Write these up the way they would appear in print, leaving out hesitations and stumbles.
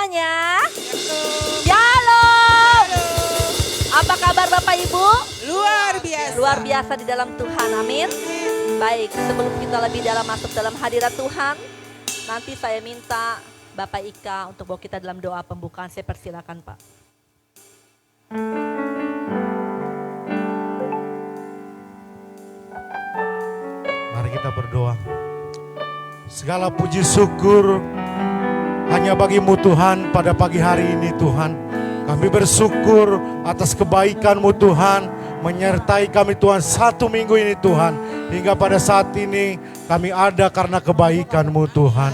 semuanya? Shalom. Apa kabar Bapak Ibu? Luar biasa. Luar biasa di dalam Tuhan, amin. Baik, sebelum kita lebih dalam masuk dalam hadirat Tuhan, nanti saya minta Bapak Ika untuk bawa kita dalam doa pembukaan. Saya persilakan Pak. Mari kita berdoa. Segala puji syukur hanya bagimu Tuhan pada pagi hari ini Tuhan. Kami bersyukur atas kebaikan-Mu Tuhan, menyertai kami Tuhan satu minggu ini Tuhan. Hingga pada saat ini kami ada karena kebaikan-Mu Tuhan.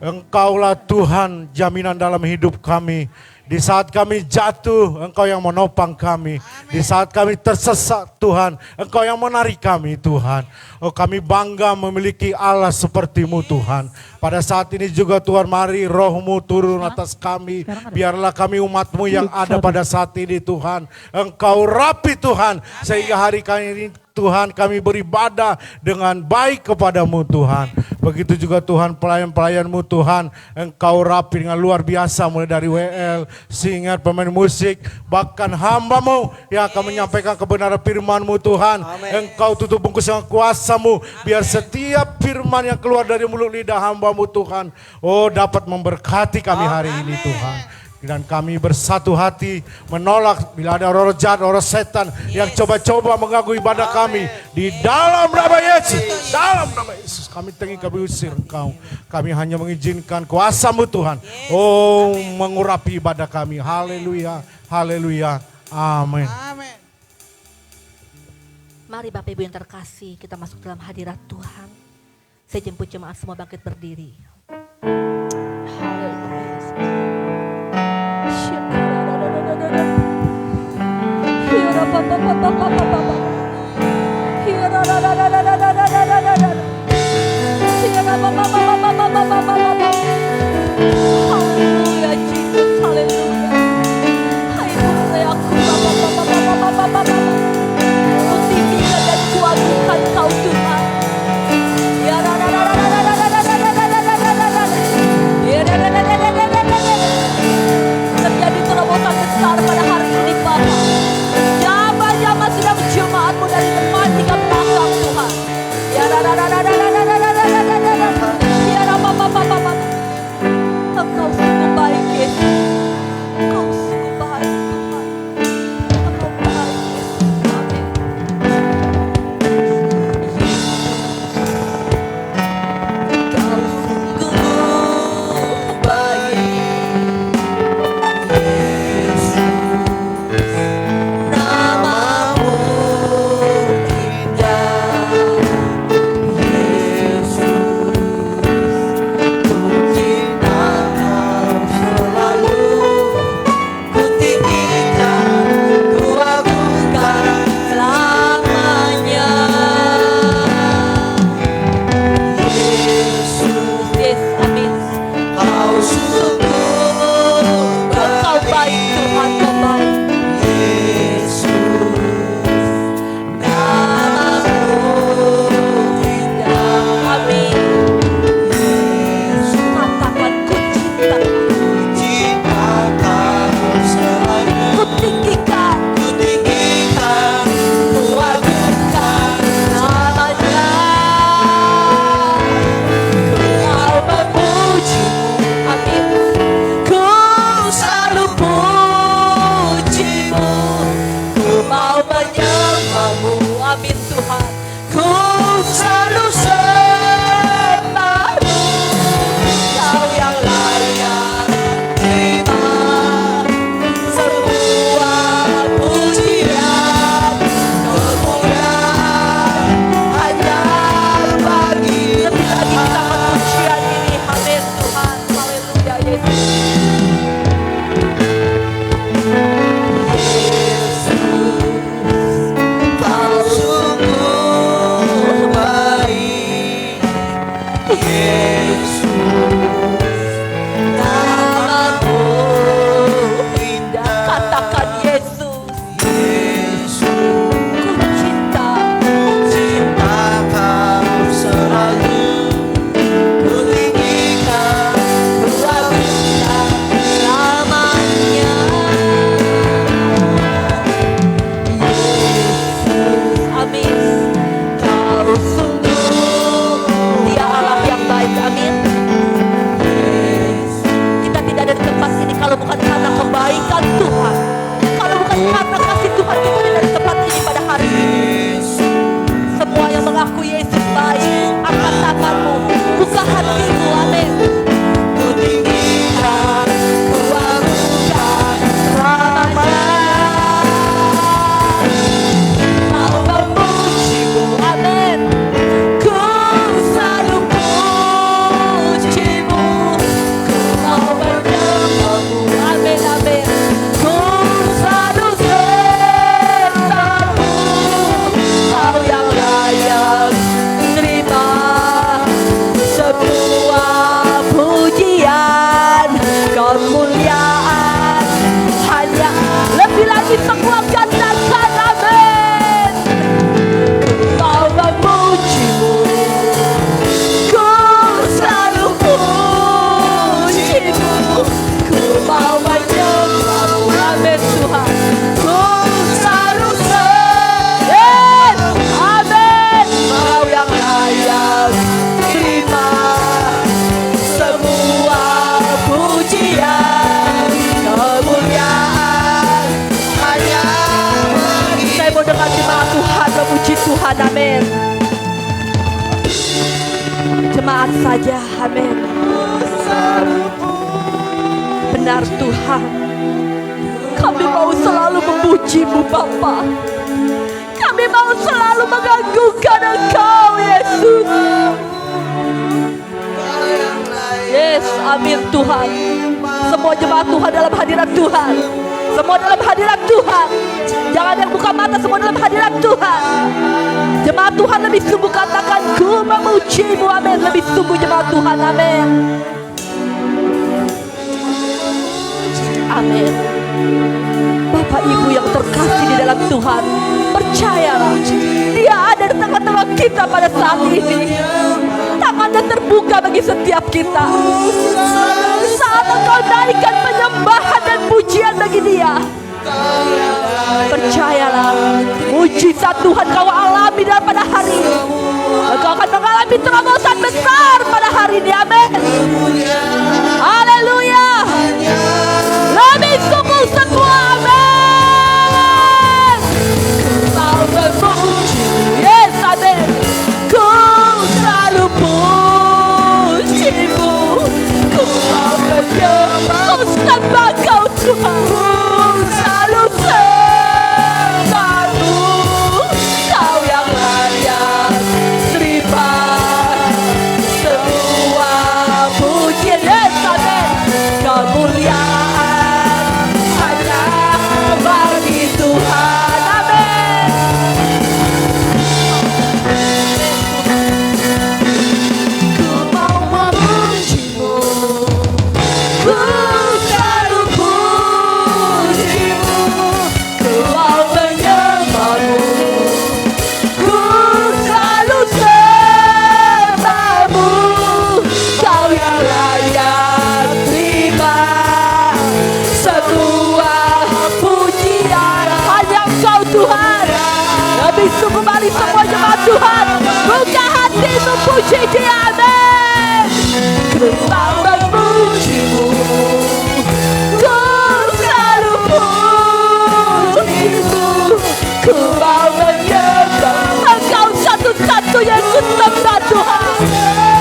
Engkaulah Tuhan jaminan dalam hidup kami. Di saat kami jatuh, Engkau yang menopang kami. Di saat kami tersesat Tuhan, Engkau yang menarik kami Tuhan. Oh, kami bangga memiliki Allah seperti-Mu Tuhan. Pada saat ini juga Tuhan, mari Roh-Mu turun atas kami. Biarlah kami umat-Mu yang ada pada saat ini Tuhan. Engkau rapi Tuhan, sehingga hari kali ini Tuhan kami beribadah dengan baik kepadamu Tuhan. Begitu juga Tuhan pelayan-pelayan-Mu Tuhan. Engkau rapi dengan luar biasa mulai dari WL, singer, pemain musik. Bahkan hamba-Mu yang akan menyampaikan kebenaran firman-Mu Tuhan. Amen. Engkau tutup bungkus dengan kuasa-Mu. Biar setiap firman yang keluar dari mulut lidah hamba-Mu Tuhan. Oh, dapat memberkati kami hari ini Tuhan. Dan kami bersatu hati menolak bila ada roh jahat, roh setan yang coba-coba mengganggu ibadah kami. Di dalam nama Yesus, dalam nama Yesus kami kami usir Engkau. Kami hanya mengizinkan kuasa-Mu Tuhan. Oh, mengurapi ibadah kami. Haleluya, haleluya, amin. Mari Bapak Ibu yang terkasih, kita masuk dalam hadirat Tuhan. Saya jemput jemaat semua bangkit berdiri. Haleluya. Haleluya Jesus, haleluya. Hai mulai aku kutinggikan dan kuagungkan Kau Tuhan. Terjadi terobosan besar pada hari ini Bapa. Jamaah-jamaah sudah berjemaatmu dari depan hingga belakang Tuhan. Engkau sungguh baik Yesus. Engkau sungguh baik Tuhan. Engkau baik Yesus. Amin. Engkau sungguh baik. lagi semua gandakan, amin. Mau memuji-Mu, ku selalu puji-Mu, ku mau menyembah-Mu, amin Tuhan. Ku selalu yes, amin. Kau yang layak terima semua pujian, kemuliaan hanya bagi. Saya mau dengar jemaat Tuhan memuji Tuhan, amin. Jemaat saja, amin. Benar Tuhan, kami mau selalu memuji-Mu Bapa. Kami mau selalu mengagungkan Engkau Yesus. Yes, amin Tuhan. Semua jemaat Tuhan dalam hadirat Tuhan. Semua dalam hadirat Tuhan. Jangan yang buka mata, semua dalam hadirat Tuhan. Jemaat Tuhan lebih sungguh katakan, ku memuji-Mu, amin. Lebih sungguh jemaat Tuhan, amin. Amin. Bapak Ibu yang terkasih di dalam Tuhan, percayalah, Dia ada di tengah-tengah kita pada saat ini. Tangannya terbuka bagi setiap kita. Saat engkau naikkan penyembahan dan pujian bagi Dia, percayalah, mujizat Tuhan kau alami dalam pada hari ini. Engkau akan mengalami terobosan besar pada hari ini, amin. Haleluya. Lebih sungguh semua, amin. Kau memuji, yes, amin. Ku selalu puji-Mu, ku mau menyembah, ku sembah Kau Tuhan, ku selalu sembah-Mu. Kau yang layak terima semua pujian, yes, amin. Kemuliaan hanya bagi Tuhan, amin. Ku mau memuji-Mu, ku selalu puji-Mu, ku mau menyembah-Mu, ku selalu sembah-Mu. Kau yang layak terima semua pujian, hanya Engkau Tuhan. Lebih sungguh mari semua jemaat Tuhan, buka hatimu, puji Dia, amin. Ku mau memuji-Mu, ku selalu puji-Mu, ku mau menyembah. Engkau satu-satunya yang ku sembah Tuhan,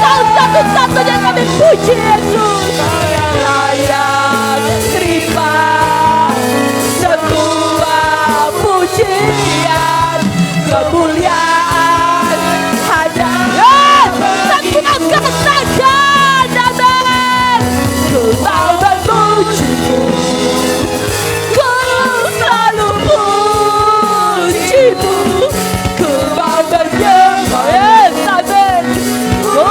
Kau satu-satunya yang kami puji Yesus. Kau yang layak terima semua pujian, kemuliaan hanya Sang katakan, amin. Ku mau memuji-Mu, ku selalu puji-Mu, ku mau menyembah, yes, amin. Ku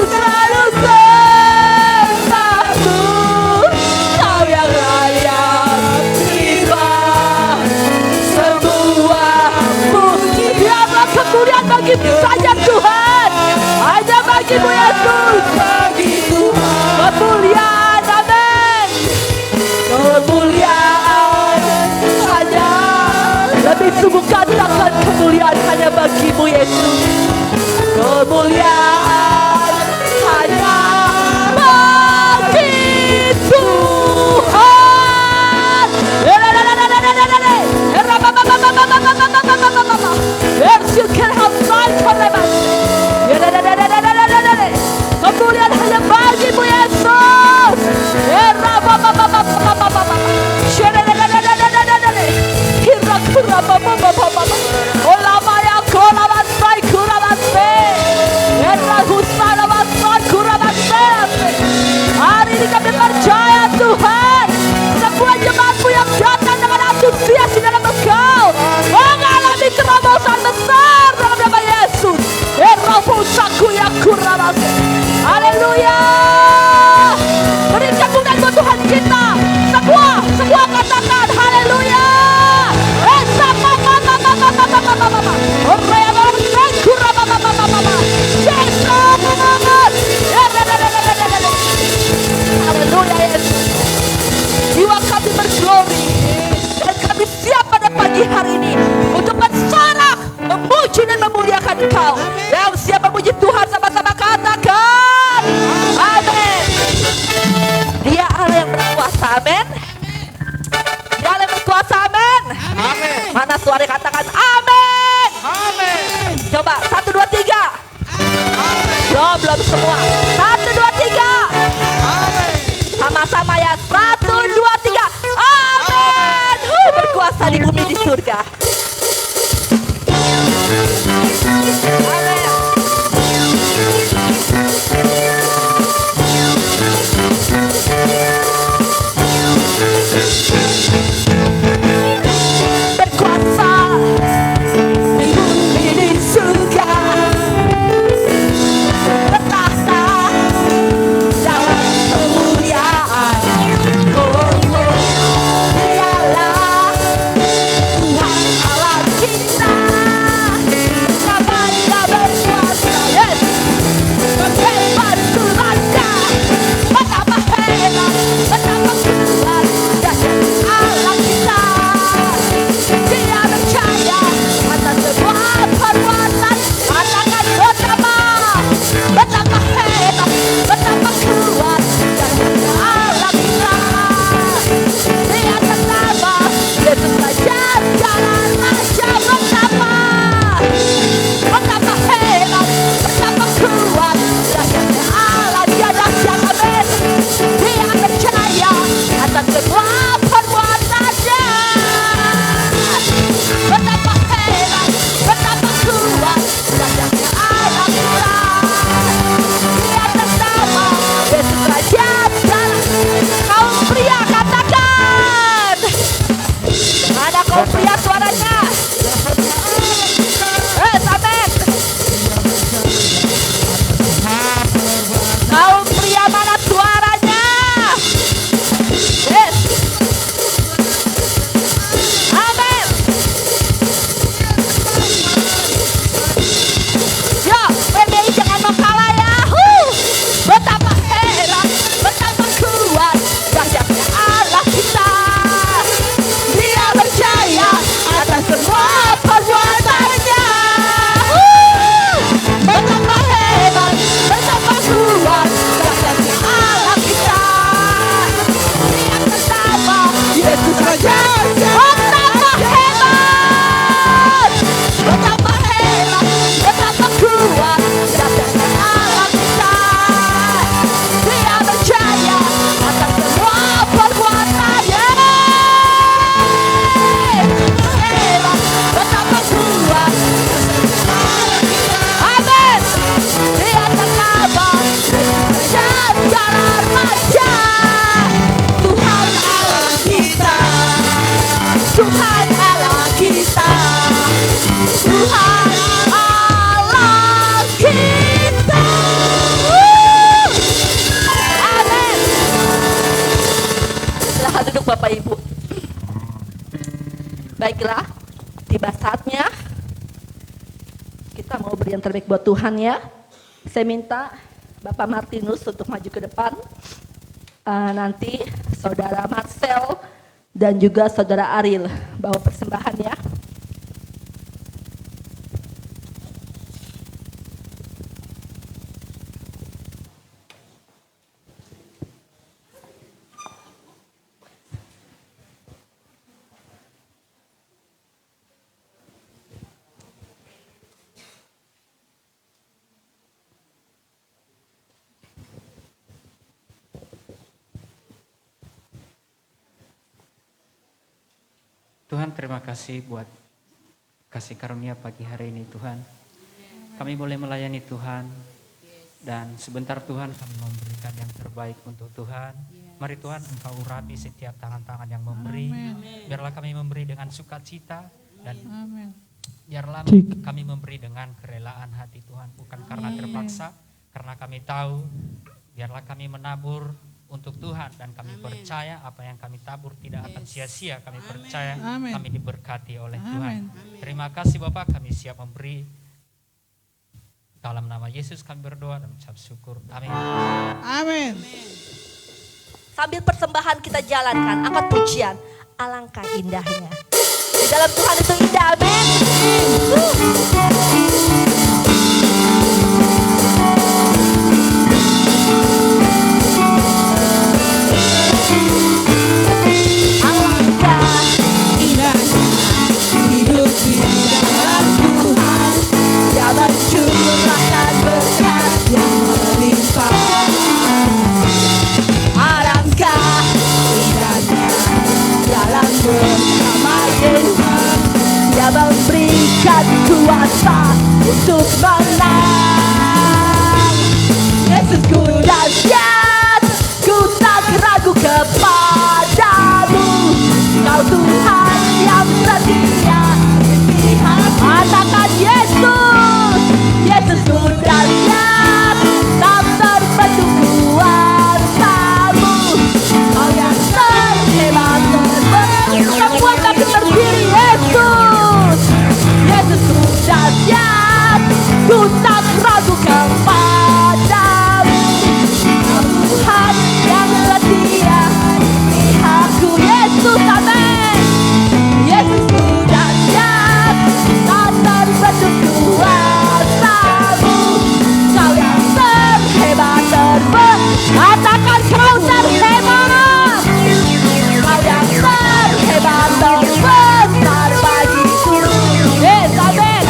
selalu sembah-Mu, Kau yang layak terima semua pujian. Biarlah kemuliaan bagi-Mu saja Tuhan, hanya bagi-Mu Yesus. Bagi Tuhan kemuliaan, amin. Kemuliaan hanya, lebih sungguh katakan, kemuliaan hanya bagi-Mu Yesus. Kemuliaan hanya bagi Tuhan. Yes, you can have life forever. Kemuliaan hanya bagi-Mu Yesus. Hari ini kami percaya Tuhan, semua jemaat-Mu yang datang dengan antusias di dalam Engkau mengalami terobosan besar dalam nama Yesus. glory. Dan kami siap pada pagi hari ini untuk bersorak, memuji dan memuliakan Engkau. Yang siap memuji Tuhan sama-sama katakan amin. Dia Allah yang berkuasa, amin. Dia Allah yang berkuasa, amin. Amin. Mana suara katakan amin. Amin. Coba 1, 2, 3. Belum semua. 1, 2, 3. Sama-sama ya. 1, 2, 3. Amin. Berkuasa di bumi di surga. Amin. Berkuasa di bumi di surga. Bertahta dalam kemuliaan. Oh, dialah Tuhan Allah kita. Namanya berkuasa, yes. Hebat Tuhannya, betapa hebat, betapa kuat dahsyat Allah kita. Dia percaya atas semua perbuatan, katakan betapa hebat, betapa kuat dahsyat Allah kita. Dia pertama, Yesus belajar jalan macam betapa hebat, betapa kuat dahsyatnya Allah. Dia dahsyat, amin. Dia percaya atas semua perbuatannya. Betapa hebat, betapa kuat dahsyatnya Allah kita. Dia pertama, Yesus belajar jalan. Kaum pria katakan, mana kaum pria suaranya? Amin. Kaum pria mana suaranya? Yes. Amin. Ya, PDI jangan mau kalah ya. Betapa hebat, betapa kuat dahsyatnya Allah kita. Dia percaya atas semua perbuatannya. Betapa hebat, betapa kuat dahsyatnya Allah kita. Dia pertama, Yesus Raja. Betapa hebat, betapa hebat, betapa kuat dahsyatnya Allah kita. Dia percaya atas semua perbuatannya. Hebat, betapa kuat. Amin. Dia pertama, jalan macam Tuhan Allah kita. Tuhan Allah kita. Tuhan Allah kita. Amin. Silahkan duduk Bapak Ibu. Baiklah, tiba saatnya kita mau beri yang terbaik buat Tuhan ya. Saya minta Bapak Martinus untuk maju ke depan. Nanti Saudara Marcel dan juga Saudara Ariel bawa persembahan ya. Tuhan, terima kasih buat kasih karunia pagi hari ini Tuhan. Kami boleh melayani Tuhan dan sebentar Tuhan kami memberikan yang terbaik untuk Tuhan. Mari Tuhan Engkau urapi setiap tangan-tangan yang memberi. Biarlah kami memberi dengan sukacita dan biarlah kami memberi dengan kerelaan hati Tuhan. Bukan karena terpaksa, karena kami tahu biarlah kami menabur untuk Tuhan dan kami percaya apa yang kami tabur tidak akan sia-sia. Kami percaya kami diberkati oleh Tuhan. Terima kasih Bapak, kami siap memberi. Dalam nama Yesus kami berdoa dan mengucap syukur. Amin. Amin. Sambil persembahan kita jalankan, angkat pujian. Alangkah indahnya. Di dalam Tuhan itu indah, amin. Alangkah indahnya hidup di dalam Tuhan. Dia mencurahkan berkat yang melimpah. Alangkah indahnya dalam bersama Yesus. Dia memberikan kuasa untuk menang. Yesusku dahsyat, ku tak ragu kepadamu. Kau Tuhan yang setia di pihak. Katakan Yesus, Yesusku dahsyat, tak terbendung kuasamu. Kau yang terhebat semua kami berdiri. Yesus, Yesusku dahsyat, ku tak ragu kepadamu. Kau Tuhan yang setia di pihakku. Yesus, amin. Yesusku dahsyat, tak terbendung kuasamu. Kau yang terhebat katakan kau terhebat. Kau yang terhebat terbesar bagiku. Yes, amin.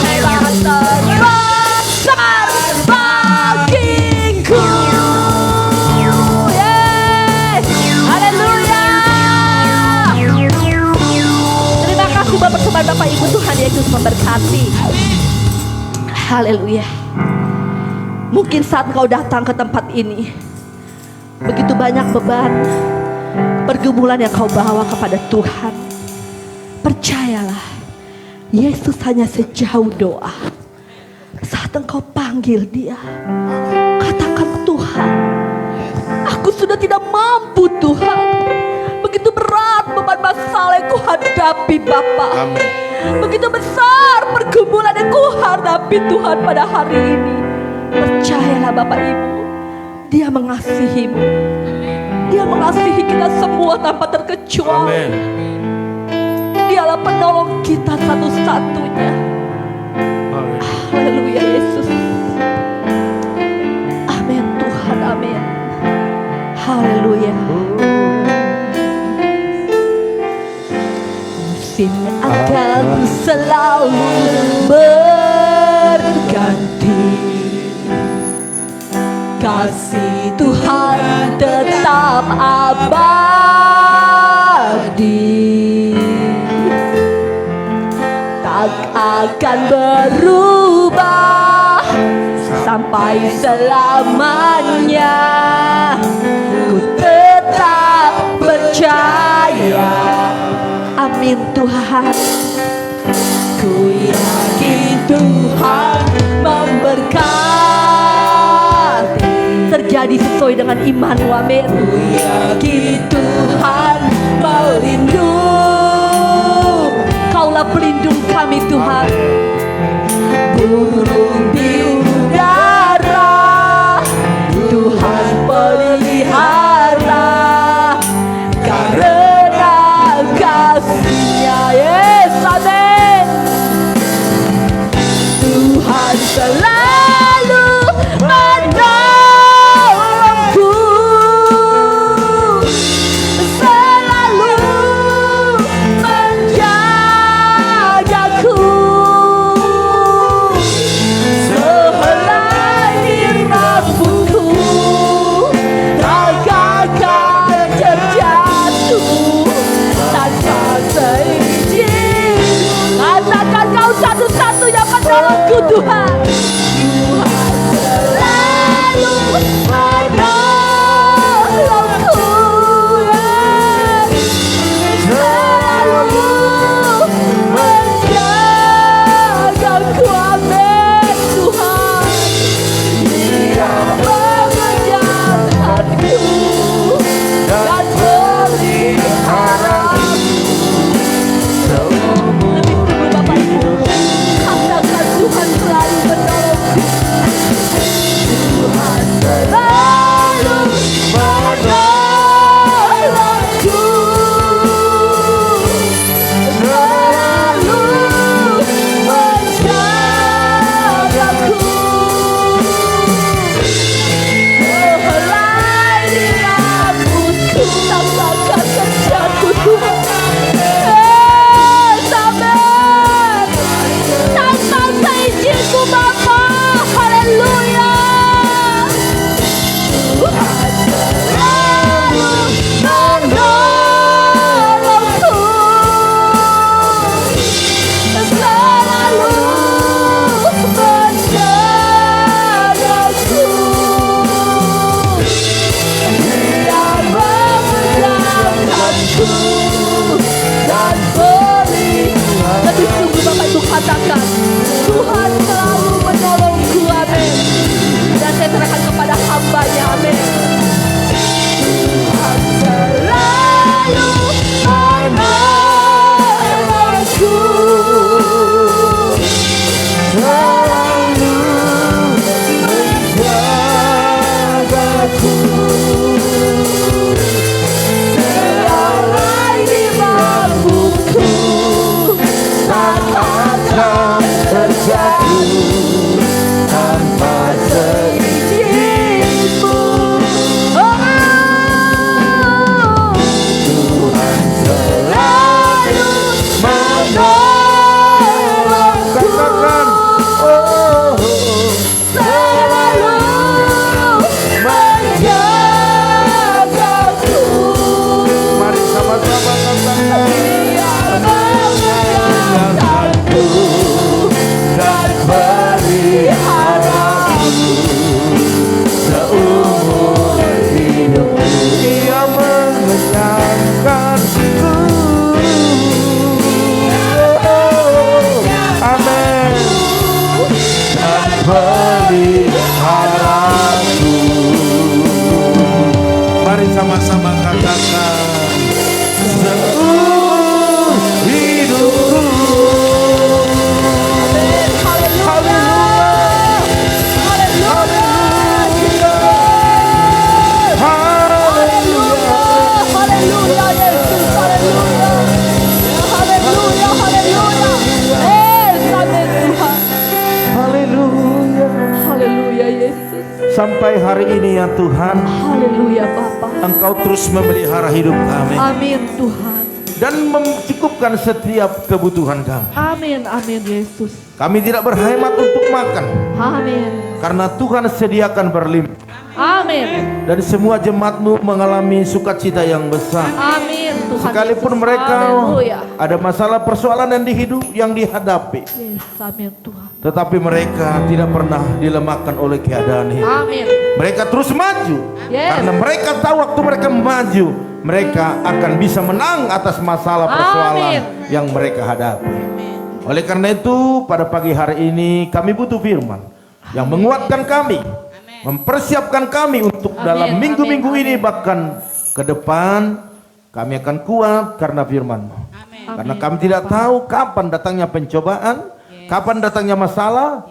Hebat terbesar bagiku. Yes, haleluya. Terima kasih buat persembahan Bapak Ibu. Tuhan Yesus memberkati. Haleluya. Mungkin saat kau datang ke tempat ini, begitu banyak beban, pergumulan yang kau bawa kepada Tuhan. Percayalah, Yesus hanya sejauh doa. Saat engkau panggil Dia, katakan, Tuhan, aku sudah tidak mampu Tuhan. Begitu berat beban masalah yang kuhadapi Bapa. Begitu besar pergumulan yang kuhadapi Tuhan pada hari ini. Percayalah Bapak Ibu, Dia mengasihimu. Dia mengasihi kita semua tanpa terkecuali. Dialah penolong kita satu-satunya. Haleluya Yesus. Amin Tuhan, amin. Haleluya. Musim akan selalu berganti. Kasih Tuhan tetap abadi, tak akan berubah sampai selamanya. Ku tetap percaya, amin Tuhan. Ku yakin Tuhan memberkati. Terjadi sesuai dengan imanmu, amin. Ku yakin Tuhan melindungi. Kaulah pelindung kami Tuhan. Burung di udara Tuhan pelihara, karena kasih-Nya. Yes, amin. Tuhan selalu menolongku, selalu menjagaku. Sehelai rambutku tak akan terjatuh tanpa seizin. Katakan kau satu-satunya penolongku Tuhan. Tuhan selalu menolongku, selalu menjagaku, amin Tuhan. Dia mengejar hatiku dan meliharaku. Lebih dulu Bapak Ibu, katakan Tuhan selalu menolong sama-sama katakan seumur hidupku. Sampai hari ini ya Tuhan, Haleluya Bapa. Engkau terus memelihara hidup kami Amin Tuhan. dan mencukupkan setiap kebutuhan kami. Amin, amin Yesus. Kami tidak berhemat untuk makan Amin. karena Tuhan sediakan berlimpah. Amin. Dan semua jemaat-Mu mengalami sukacita yang besar. Amin Tuhan. Sekalipun Yesus. mereka Haleluya. ada masalah persoalan yang yang dihadapi, Yes, amin Tuhan. tetapi mereka tidak pernah dilemahkan oleh keadaan hidup. Amin. Mereka terus maju Yes. karena mereka tahu waktu mereka maju, mereka akan bisa menang atas masalah persoalan Amin. yang mereka hadapi. Oleh karena itu pada pagi hari ini kami butuh firman yang menguatkan kami, mempersiapkan kami untuk Amin, dalam minggu-minggu amin, ini, bahkan ke depan kami akan kuat karena firman-Mu. Karena Amin. kami tidak tahu kapan datangnya pencobaan, kapan datangnya masalah,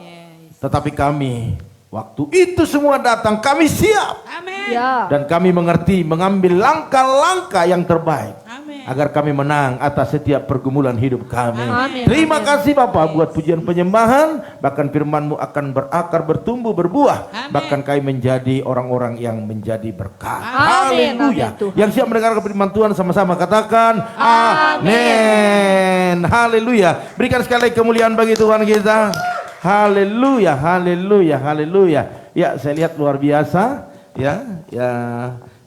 tetapi kami waktu itu semua datang kami siap. Ya. Dan kami mengerti mengambil langkah-langkah yang terbaik agar kami menang atas setiap pergumulan hidup kami. Amin. Terima kasih Bapak buat pujian penyembahan, bahkan firman-Mu akan berakar, bertumbuh, berbuah, bahkan kami menjadi orang-orang yang menjadi berkat. Amin. Haleluya. Amin, Tuhan. Yang siap mendengarkan firman Tuhan sama-sama katakan amin. Haleluya. Berikan sekali lagi kemuliaan bagi Tuhan kita. Haleluya, haleluya, haleluya. Ya, saya lihat luar biasa ya,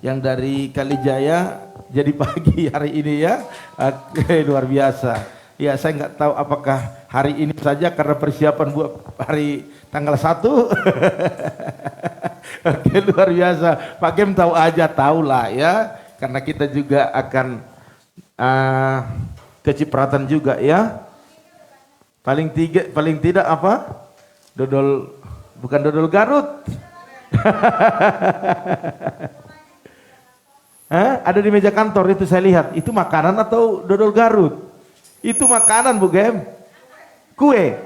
yang dari Kalijaya jadi pagi hari ini ya. Oke, luar biasa. Ya, saya nggak tahu apakah hari ini saja karena persiapan buat hari tanggal 1. Oke, luar biasa. Pak Gem tahu aja, tahulah ya. Karena kita juga akan kecipratan juga ya. Paling tidak apa? Dodol, bukan dodol Garut. Ada di meja kantor itu saya lihat. Itu makanan atau dodol Garut? Itu makanan Bu Gem. Kue.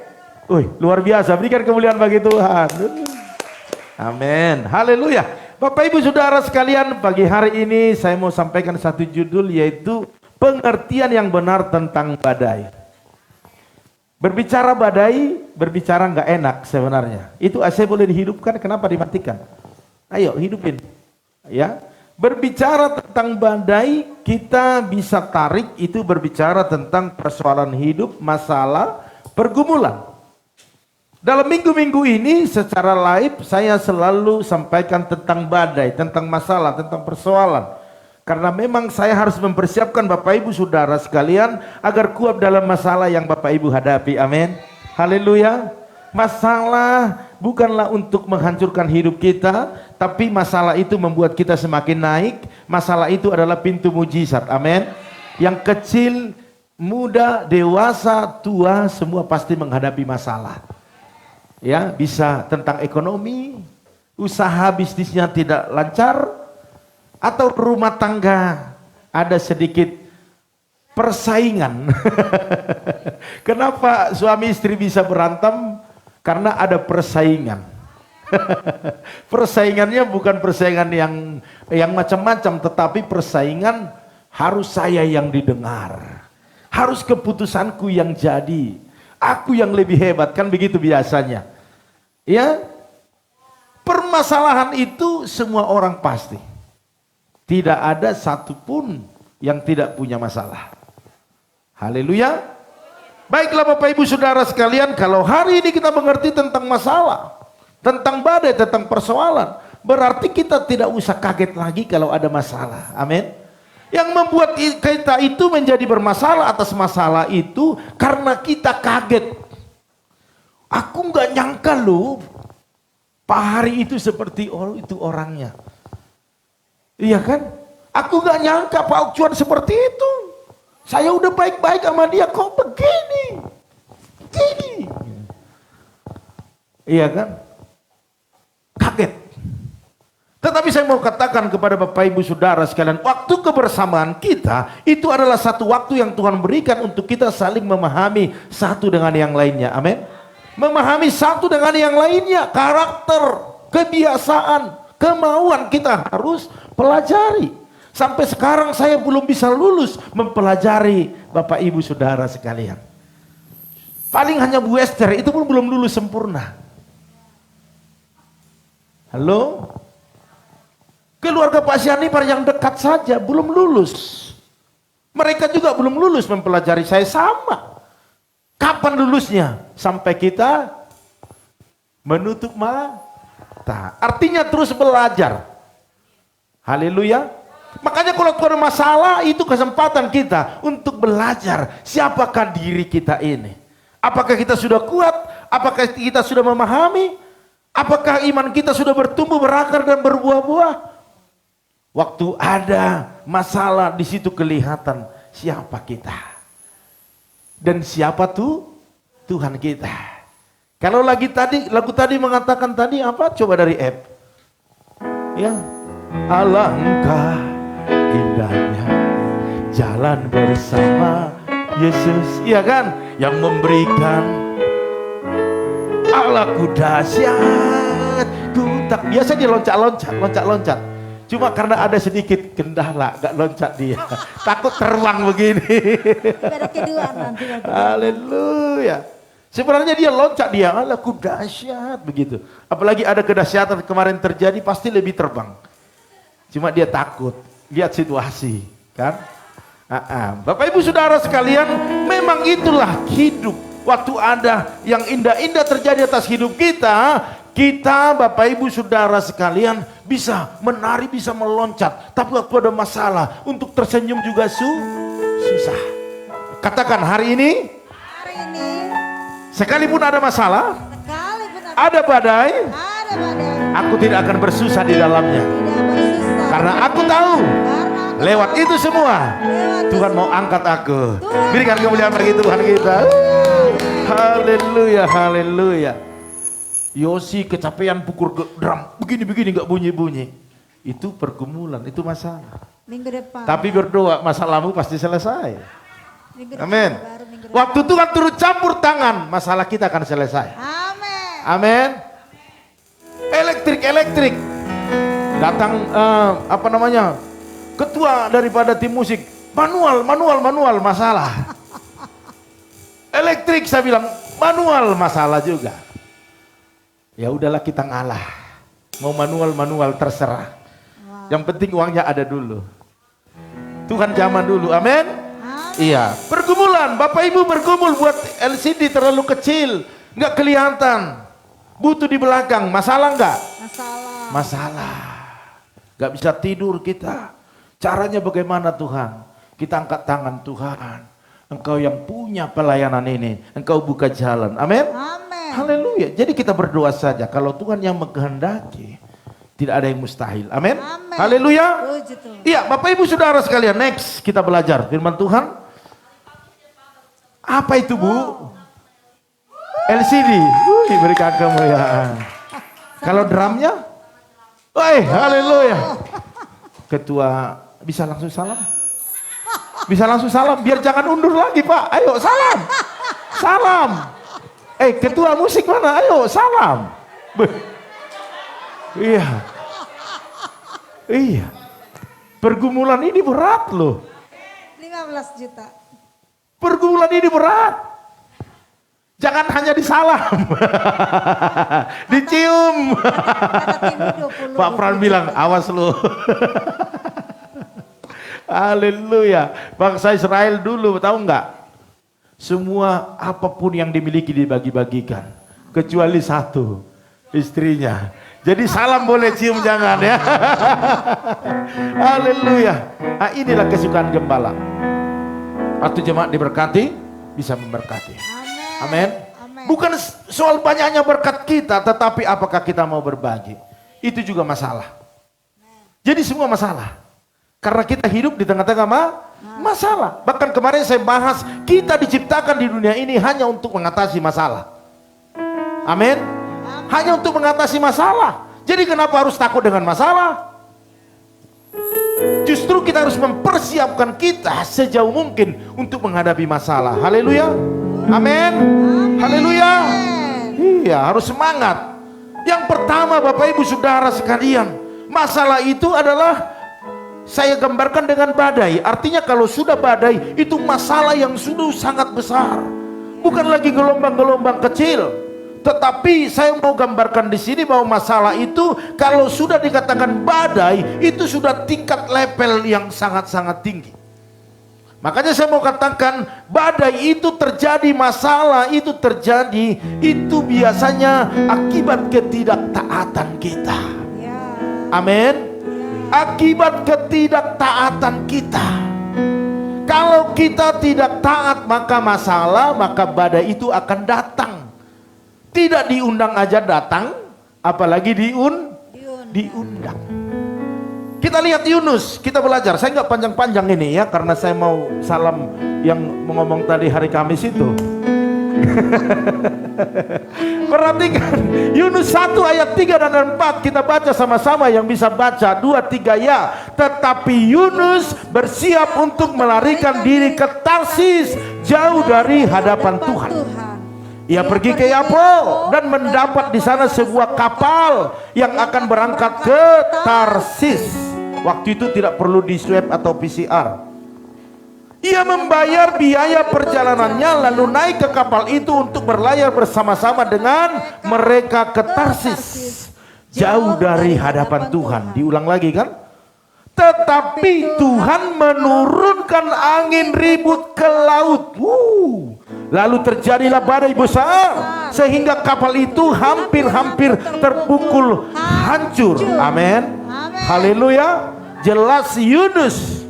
Wih, luar biasa. Berikan kemuliaan bagi Tuhan. Amin. Haleluya. Bapak Ibu Saudara sekalian, pagi hari ini saya mau sampaikan satu judul, yaitu pengertian yang benar tentang badai. Berbicara badai, berbicara nggak enak sebenarnya. Itu AC boleh dihidupkan, kenapa dimatikan? Ayo hidupin. Ya. Berbicara tentang badai, kita bisa tarik itu berbicara tentang persoalan hidup, masalah, pergumulan. Dalam minggu-minggu ini secara live saya selalu sampaikan tentang badai, tentang masalah, tentang persoalan. Karena memang saya harus mempersiapkan Bapak Ibu Saudara sekalian agar kuat dalam masalah yang Bapak Ibu hadapi. Amin. Haleluya. Masalah bukanlah untuk menghancurkan hidup kita, tapi masalah itu membuat kita semakin naik. Masalah itu adalah pintu mujizat. Amin. Yang kecil, muda, dewasa, tua, semua pasti menghadapi masalah. Ya, bisa tentang ekonomi, usaha bisnisnya tidak lancar, atau rumah tangga ada sedikit persaingan. Kenapa suami istri bisa berantem? Karena ada persaingan. Persaingannya bukan persaingan yang macam-macam, tetapi persaingan harus saya yang didengar. Harus keputusanku yang jadi. Aku yang lebih hebat, kan begitu biasanya. Ya. Permasalahan itu semua orang pasti. Tidak ada satupun yang tidak punya masalah. Haleluya. Baiklah Bapak Ibu Saudara sekalian, kalau hari ini kita mengerti tentang masalah, tentang badai, tentang persoalan, berarti kita tidak usah kaget lagi kalau ada masalah. Amin. Yang membuat kita itu menjadi bermasalah atas masalah itu karena kita kaget. Aku nggak nyangka loh, Pak Hari itu seperti itu orangnya. Iya kan? Aku nggak nyangka Pak Okcuan seperti itu. Saya udah baik-baik sama dia, kok begini? Begini. Iya kan? Kaget. Tetapi saya mau katakan kepada Bapak Ibu Saudara sekalian, waktu kebersamaan kita itu adalah satu waktu yang Tuhan berikan untuk kita saling memahami satu dengan yang lainnya. Amin. Memahami satu dengan yang lainnya, karakter, kebiasaan, kemauan kita harus pelajari. Sampai sekarang saya belum bisa lulus mempelajari Bapak Ibu Saudara sekalian. Paling hanya Bu Esther itu pun belum lulus sempurna. Halo? Keluarga Pak Sianipar yang dekat saja belum lulus. Mereka juga belum lulus mempelajari, saya sama. Kapan lulusnya? Sampai kita menutup mata. Artinya terus belajar. Haleluya. Makanya kalau ada masalah, itu kesempatan kita untuk belajar siapakah diri kita ini. Apakah kita sudah kuat? Apakah kita sudah memahami? Apakah iman kita sudah bertumbuh, berakar dan berbuah-buah? Waktu ada masalah, di situ kelihatan siapa kita. Dan siapa tuh? Tuhan kita. Kalau lagu tadi mengatakan tadi apa? Coba dari F. Ya. Alangkah indahnya jalan bersama Yesus, iya kan? Yang memberikan Allahku dahsyat. Tak biasa dia loncat. Cuma karena ada sedikit kendala, gak loncat dia. Takut terbang begini. Ada kedua nanti. Haleluya. Sebenarnya dia loncat dia, Allahku dahsyat begitu. Apalagi ada kedahsyatan kemarin terjadi, pasti lebih terbang. Cuma dia takut, lihat situasi, kan? Bapak Ibu Saudara sekalian, memang itulah hidup. Waktu ada yang indah-indah terjadi atas hidup kita, Bapak Ibu Saudara sekalian bisa menari, bisa meloncat. Tapi waktu ada masalah, untuk tersenyum juga susah. Katakan hari ini, sekalipun ada masalah, ada badai, aku tidak akan bersusah di dalamnya. Karena aku tahu, lewat itu semua, Tuhan mau angkat aku. Berikan kemuliaan bagi Tuhan kita. Haleluya, haleluya. Yosi kecapean pukul drum, begini gak bunyi-bunyi. Itu pergumulan, itu masalah. Minggu depan. Tapi berdoa, masalahmu pasti selesai. Amin. Minggu depan. Waktu Tuhan turut campur tangan, masalah kita akan selesai. Amin. Amin. Elektrik. Datang ketua daripada tim musik, manual masalah. Elektrik, saya bilang manual masalah juga. Ya udahlah, kita ngalah. Mau manual terserah. Yang penting uangnya ada dulu. Tuhan zaman dulu. Amin. Iya. Pergumulan, Bapak Ibu bergumul buat LCD terlalu kecil, nggak kelihatan. Butuh di belakang, masalah nggak? Masalah. Gak bisa tidur kita. Caranya bagaimana Tuhan? Kita angkat tangan, Tuhan, Engkau yang punya pelayanan ini, Engkau buka jalan. Amin. Haleluya. Jadi kita berdoa saja. Kalau Tuhan yang mengkehendaki, tidak ada yang mustahil. Amin. Haleluya. Iya, Bapak Ibu Saudara sekalian, next kita belajar firman Tuhan. Apa itu, Bu? LCD. Berikan kemuliaan. Kalau drumnya? Haleluya. Ketua bisa langsung salam? Bisa langsung salam, biar jangan undur lagi, Pak. Ayo salam. Salam. Ketua musik mana? Ayo salam. Iya. Pergumulan ini berat loh. 15 juta. Pergumulan ini berat. Jangan hanya disalam. Dicium. Pak Pran bilang, awas lu. Haleluya. Bangsa Israel dulu, tahu nggak? Semua apapun yang dimiliki dibagi-bagikan, kecuali satu, istrinya. Jadi salam boleh, cium jangan ya. Haleluya. Inilah kesukaan gembala. Waktu jemaat diberkati, bisa memberkati. Amin. Bukan soal banyaknya berkat kita, tetapi apakah kita mau berbagi. Itu juga masalah. Jadi semua masalah. Karena kita hidup di tengah-tengah masalah. Bahkan kemarin saya bahas, kita diciptakan di dunia ini hanya untuk mengatasi masalah. Amin. Hanya untuk mengatasi masalah. Jadi Jadi kenapa harus takut dengan masalah? Justru kita harus mempersiapkan kita sejauh mungkin untuk menghadapi masalah. Haleluya. Amin. Haleluya. Iya, harus semangat. Yang pertama Bapak Ibu Saudara sekalian, masalah itu adalah saya gambarkan dengan badai. Artinya kalau sudah badai, itu masalah yang sudah sangat besar. Bukan lagi gelombang-gelombang kecil. Tetapi saya mau gambarkan di sini bahwa masalah itu kalau sudah dikatakan badai, itu sudah tingkat level yang sangat-sangat tinggi. Makanya saya mau katakan badai itu terjadi, masalah itu terjadi, itu biasanya akibat ketidaktaatan kita. Amin. Akibat ketidaktaatan kita. Kalau kita tidak taat, maka masalah, maka badai itu akan datang. Tidak diundang aja datang, apalagi diundang. Kita lihat Yunus, kita belajar. Saya nggak panjang-panjang ini ya, karena saya mau salam yang ngomong tadi hari Kamis itu. Perhatikan Yunus 1 ayat 3 dan 4, kita baca sama-sama. Yang bisa baca 2, 3 ya. Tetapi Yunus bersiap untuk melarikan diri ke Tarsis, jauh dari hadapan Tuhan. Ia pergi ke Yapo dan mendapat di sana sebuah kapal yang akan berangkat ke Tarsis. Waktu itu tidak perlu di swab atau PCR. Ia membayar biaya perjalanannya lalu naik ke kapal itu untuk berlayar bersama-sama dengan mereka ke Tarsis, jauh dari hadapan Tuhan. Diulang lagi kan? Tetapi Tuhan menurunkan angin ribut ke laut. Lalu terjadilah badai besar sehingga kapal itu hampir-hampir terpukul hancur. Amin. Haleluya. Jelas Yunus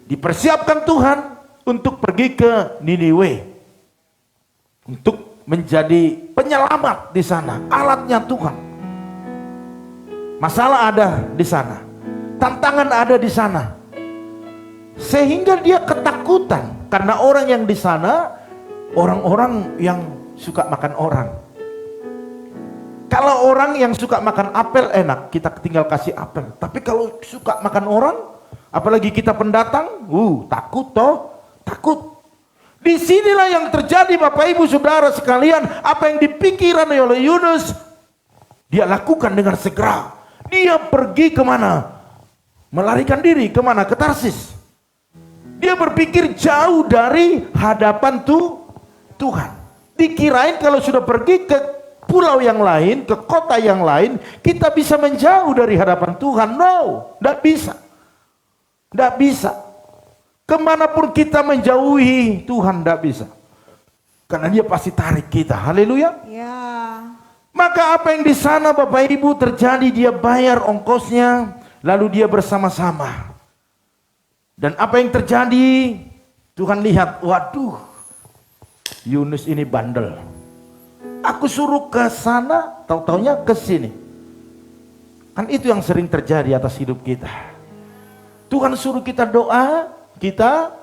dipersiapkan Tuhan untuk pergi ke Niniwe, untuk menjadi penyelamat di sana. Alatnya Tuhan. Masalah ada di sana, tantangan ada di sana, sehingga dia ketakutan karena orang yang di sana orang-orang yang suka makan orang. Kalau orang yang suka makan apel enak, kita tinggal kasih apel. Tapi kalau suka makan orang, apalagi kita pendatang, takut toh, takut. Disinilah yang terjadi Bapak Ibu Saudara sekalian, apa yang dipikiran oleh Yunus, dia lakukan dengan segera. Dia pergi kemana? Melarikan diri kemana? Ke Tarsis. Dia berpikir jauh dari hadapan Tuhan. Dikirain kalau sudah pergi ke pulau yang lain, ke kota yang lain, kita bisa menjauh dari hadapan Tuhan. No, tidak bisa. Tidak bisa. Kemanapun kita menjauhi Tuhan tidak bisa. Karena dia pasti tarik kita. Haleluya. Ya. Maka apa yang di sana Bapak Ibu terjadi, dia bayar ongkosnya, lalu dia bersama-sama. Dan apa yang terjadi? Tuhan lihat, waduh, Yunus ini bandel. Aku suruh ke sana, tahu-taunya ke sini. Kan itu yang sering terjadi atas hidup kita. Tuhan suruh kita doa, kita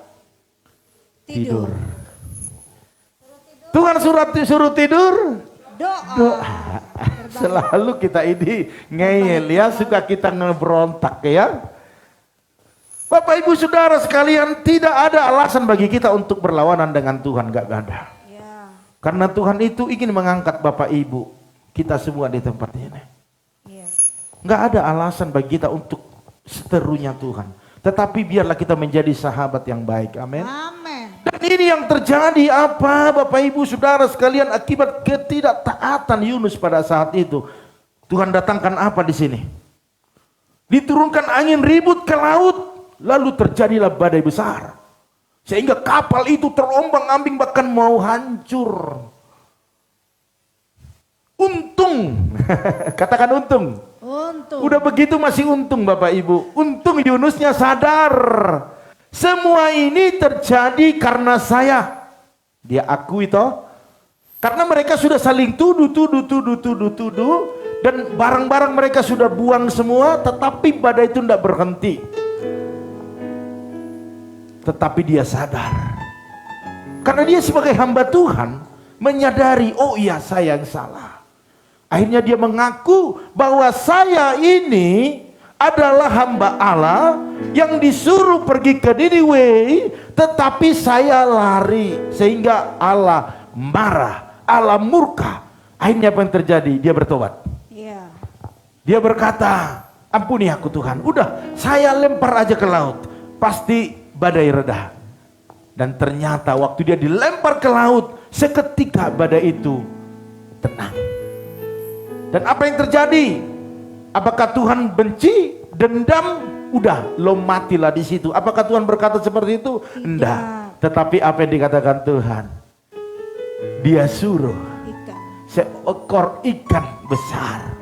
tidur. Tuhan suruh tidur, doa. Selalu kita ini ngeyel ya, suka kita ngeberontak ya. Bapak Ibu Saudara sekalian, tidak ada alasan bagi kita untuk berlawanan dengan Tuhan, gak ada. Ya. Karena Tuhan itu ingin mengangkat Bapak Ibu kita semua di tempat ini. Ya. Gak ada alasan bagi kita untuk seterunya Tuhan. Tetapi biarlah kita menjadi sahabat yang baik. Amin. Amin. Dan ini yang terjadi apa Bapak Ibu Saudara sekalian, akibat ketidaktaatan Yunus pada saat itu. Tuhan datangkan apa di sini? Diturunkan angin ribut ke laut. Lalu terjadilah badai besar. Sehingga kapal itu terombang-ambing bahkan mau hancur. Untung. Katakan untung. Untung. Udah begitu masih untung Bapak Ibu. Untung Yunusnya sadar. Semua ini terjadi karena saya. Dia akui toh. Karena mereka sudah saling tuduh. Dan barang-barang mereka sudah buang semua. Tetapi badai itu tidak berhenti. Tetapi dia sadar. Karena dia sebagai hamba Tuhan menyadari, oh iya saya yang salah. Akhirnya dia mengaku bahwa saya ini adalah hamba Allah yang disuruh pergi ke Niniwe, tetapi saya lari sehingga Allah marah, Allah murka. Akhirnya apa yang terjadi? Dia bertobat. Iya. Dia berkata, ampuni aku Tuhan, udah saya lempar aja ke laut, pasti badai reda. Dan ternyata waktu dia dilempar ke laut, seketika badai itu tenang. Dan apa yang terjadi? Apakah Tuhan benci, dendam? Udah, lo matilah di situ. Apakah Tuhan berkata seperti itu? Enggak. Tetapi apa yang dikatakan Tuhan? Dia suruh seekor ikan besar.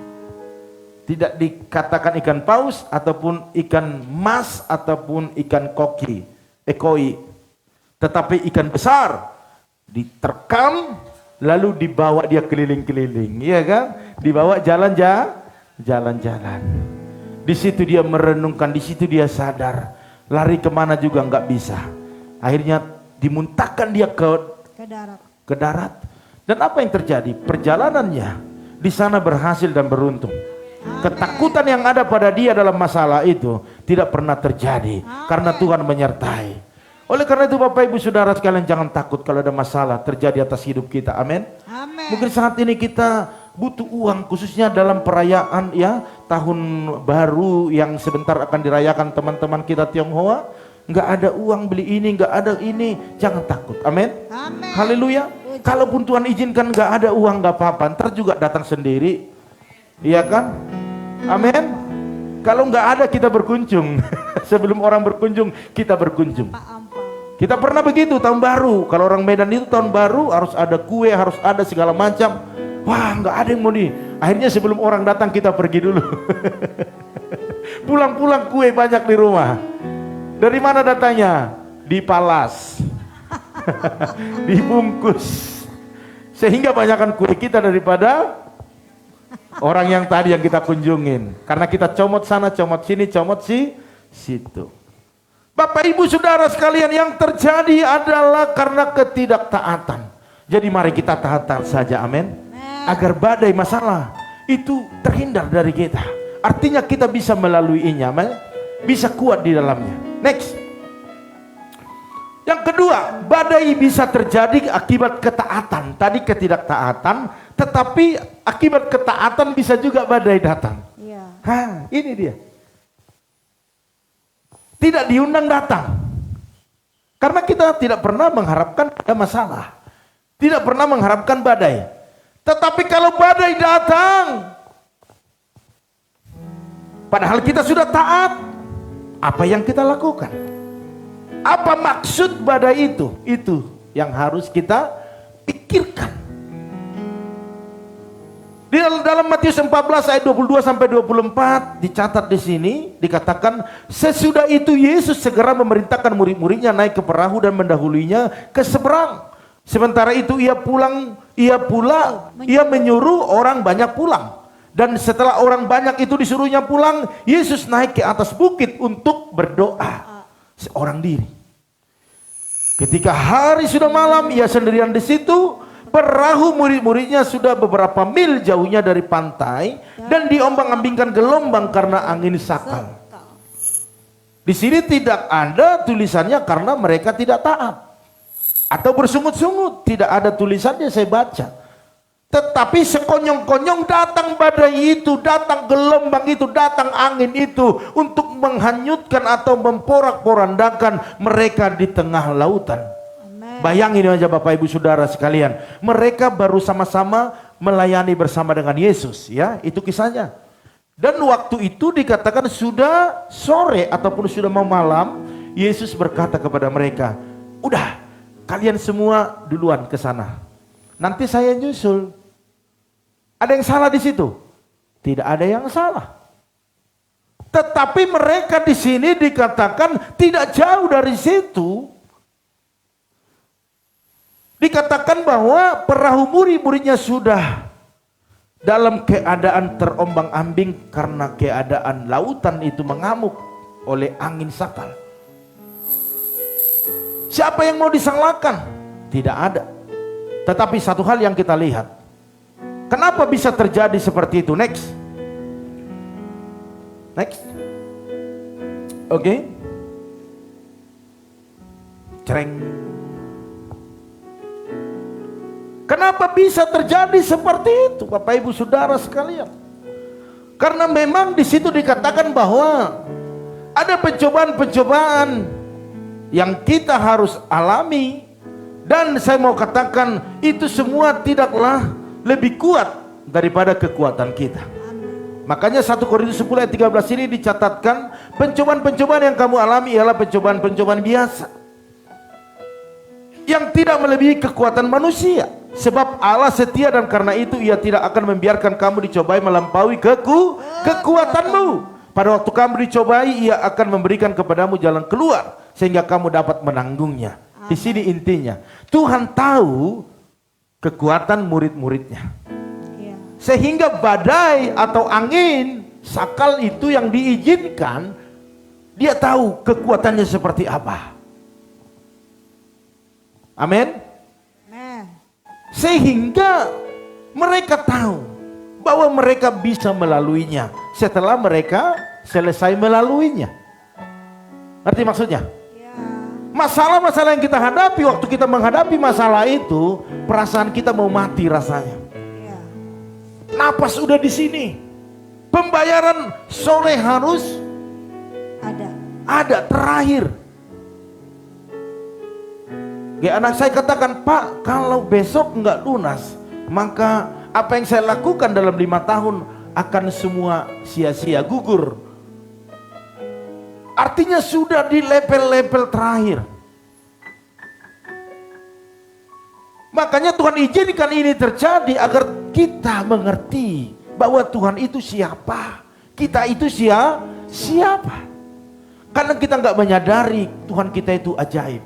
Tidak dikatakan ikan paus ataupun ikan mas ataupun ikan koi, tetapi ikan besar diterkam lalu dibawa dia keliling-keliling, iya kan? Dibawa jalan-jalan. Di situ dia merenungkan, di situ dia sadar, lari kemana juga nggak bisa. Akhirnya dimuntahkan dia ke darat. Dan apa yang terjadi? Perjalanannya di sana berhasil dan beruntung. Ketakutan yang ada pada dia dalam masalah itu tidak pernah terjadi karena Tuhan menyertai. Oleh karena itu Bapak Ibu Saudara sekalian, jangan takut kalau ada masalah terjadi atas hidup kita. Amin. Mungkin saat ini kita butuh uang, khususnya dalam perayaan ya tahun baru yang sebentar akan dirayakan teman-teman kita Tionghoa. Nggak ada uang beli ini, nggak ada ini, jangan takut. Amin. Haleluya. Kalaupun Tuhan izinkan nggak ada uang, nggak apa-apa, ntar juga datang sendiri. Iya kan? Amin. Kalau nggak ada kita berkunjung. Sebelum orang berkunjung kita berkunjung. Kita pernah begitu tahun baru. Kalau orang Medan itu tahun baru harus ada kue, harus ada segala macam. Wah, nggak ada yang mau di. Akhirnya sebelum orang datang kita pergi dulu. Pulang-pulang kue banyak di rumah. Dari mana datanya? Dipalas. Dibungkus. Sehingga banyakkan kue kita daripada orang yang tadi yang kita kunjungin. Karena kita comot sana, comot sini, comot situ. Bapak Ibu Saudara sekalian, yang terjadi adalah karena ketidaktaatan. Jadi mari kita taat saja, amin. Agar badai masalah itu terhindar dari kita. Artinya kita bisa melaluinya, amin. Bisa kuat di dalamnya. Next. Yang kedua, badai bisa terjadi akibat ketaatan. Tadi ketidaktaatan, tetapi akibat ketaatan bisa juga badai datang. Ini dia. Tidak diundang datang. Karena kita tidak pernah mengharapkan ada masalah. Tidak pernah mengharapkan badai. Tetapi kalau badai datang, padahal kita sudah taat, apa yang kita lakukan? Apa maksud badai itu? Itu yang harus kita pikirkan. Di dalam Matius 14 ayat 22 sampai 24 dicatat di sini dikatakan, sesudah itu Yesus segera memerintahkan murid-muridnya naik ke perahu dan mendahuluinya ke seberang. Sementara itu ia menyuruh orang banyak pulang. Dan setelah orang banyak itu disuruhnya pulang, Yesus naik ke atas bukit untuk berdoa seorang diri. Ketika hari sudah malam, ia sendirian di situ. Perahu murid-muridnya sudah beberapa mil jauhnya dari pantai dan diombang-ambingkan gelombang karena angin sakal. Di sini tidak ada tulisannya karena mereka tidak taat atau bersungut-sungut, tidak ada tulisannya saya baca. Tetapi sekonyong-konyong datang badai itu, datang gelombang itu, datang angin itu untuk menghanyutkan atau memporak-porandakan mereka di tengah lautan. Bayangin aja Bapak Ibu Saudara sekalian, mereka baru sama-sama melayani bersama dengan Yesus, ya, itu kisahnya. Dan waktu itu dikatakan sudah sore ataupun sudah mau malam, Yesus berkata kepada mereka, udah, kalian semua duluan ke sana, nanti saya nyusul. Ada yang salah di situ? Tidak ada yang salah. Tetapi mereka di sini dikatakan tidak jauh dari situ. Dikatakan bahwa perahu murid-muridnya sudah dalam keadaan terombang-ambing karena keadaan lautan itu mengamuk oleh angin sakal. Siapa yang mau disalahkan? Tidak ada. Tetapi satu hal yang kita lihat, Kenapa bisa terjadi seperti itu? Next. Next. Oke. Cereng. Kenapa bisa terjadi seperti itu, Bapak Ibu Saudara sekalian? Karena memang di situ dikatakan bahwa ada pencobaan-pencobaan yang kita harus alami, dan saya mau katakan itu semua tidaklah lebih kuat daripada kekuatan kita. Makanya 1 Korintus 10 ayat 13 ini dicatatkan, pencobaan-pencobaan yang kamu alami ialah pencobaan-pencobaan biasa yang tidak melebihi kekuatan manusia. Sebab Allah setia dan karena itu Ia tidak akan membiarkan kamu dicobai melampaui kekuatanmu. Pada waktu kamu dicobai, Ia akan memberikan kepadamu jalan keluar sehingga kamu dapat menanggungnya. Di sini intinya, Tuhan tahu kekuatan murid-muridnya. Sehingga badai atau angin, sakal itu yang diizinkan, Dia tahu kekuatannya seperti apa. Amin. Sehingga mereka tahu bahwa mereka bisa melaluinya setelah mereka selesai melaluinya. Ngerti maksudnya? Masalah-masalah yang kita hadapi, waktu kita menghadapi masalah itu, perasaan kita mau mati rasanya. Napas udah di sini. Pembayaran sore harus ada terakhir. Anak saya katakan, Pak, kalau besok nggak lunas, maka apa yang saya lakukan dalam 5 tahun akan semua sia-sia, gugur. Artinya sudah di level-level terakhir. Makanya Tuhan izinkan ini terjadi agar kita mengerti bahwa Tuhan itu siapa, kita itu siapa. Karena kita nggak menyadari Tuhan kita itu ajaib.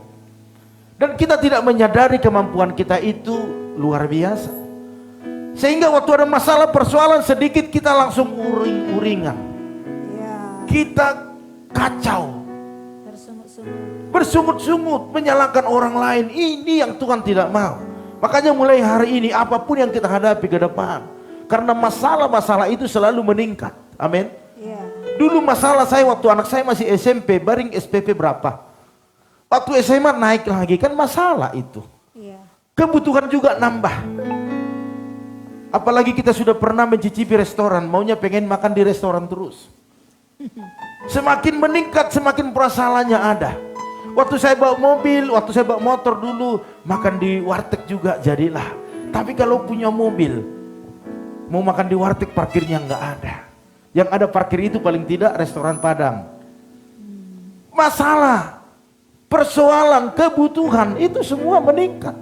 Dan kita tidak menyadari kemampuan kita itu luar biasa. Sehingga waktu ada masalah persoalan sedikit kita langsung uring-uringan. Kita kacau. Bersungut-sungut menyalahkan orang lain. Ini yang Tuhan tidak mau. Makanya mulai hari ini apapun yang kita hadapi ke depan, karena masalah-masalah itu selalu meningkat. Amin. Dulu masalah saya waktu anak saya masih SMP, baring SPP berapa? Waktu SMA naik lagi, kan masalah itu. Kebutuhan juga nambah. Apalagi kita sudah pernah mencicipi restoran, maunya pengen makan di restoran terus. Semakin meningkat, semakin permasalahannya ada. Waktu saya bawa mobil, waktu saya bawa motor dulu, makan di warteg juga jadilah. Tapi kalau punya mobil, mau makan di warteg parkirnya nggak ada. Yang ada parkir itu paling tidak restoran Padang. Masalah, persoalan, kebutuhan itu semua meningkat.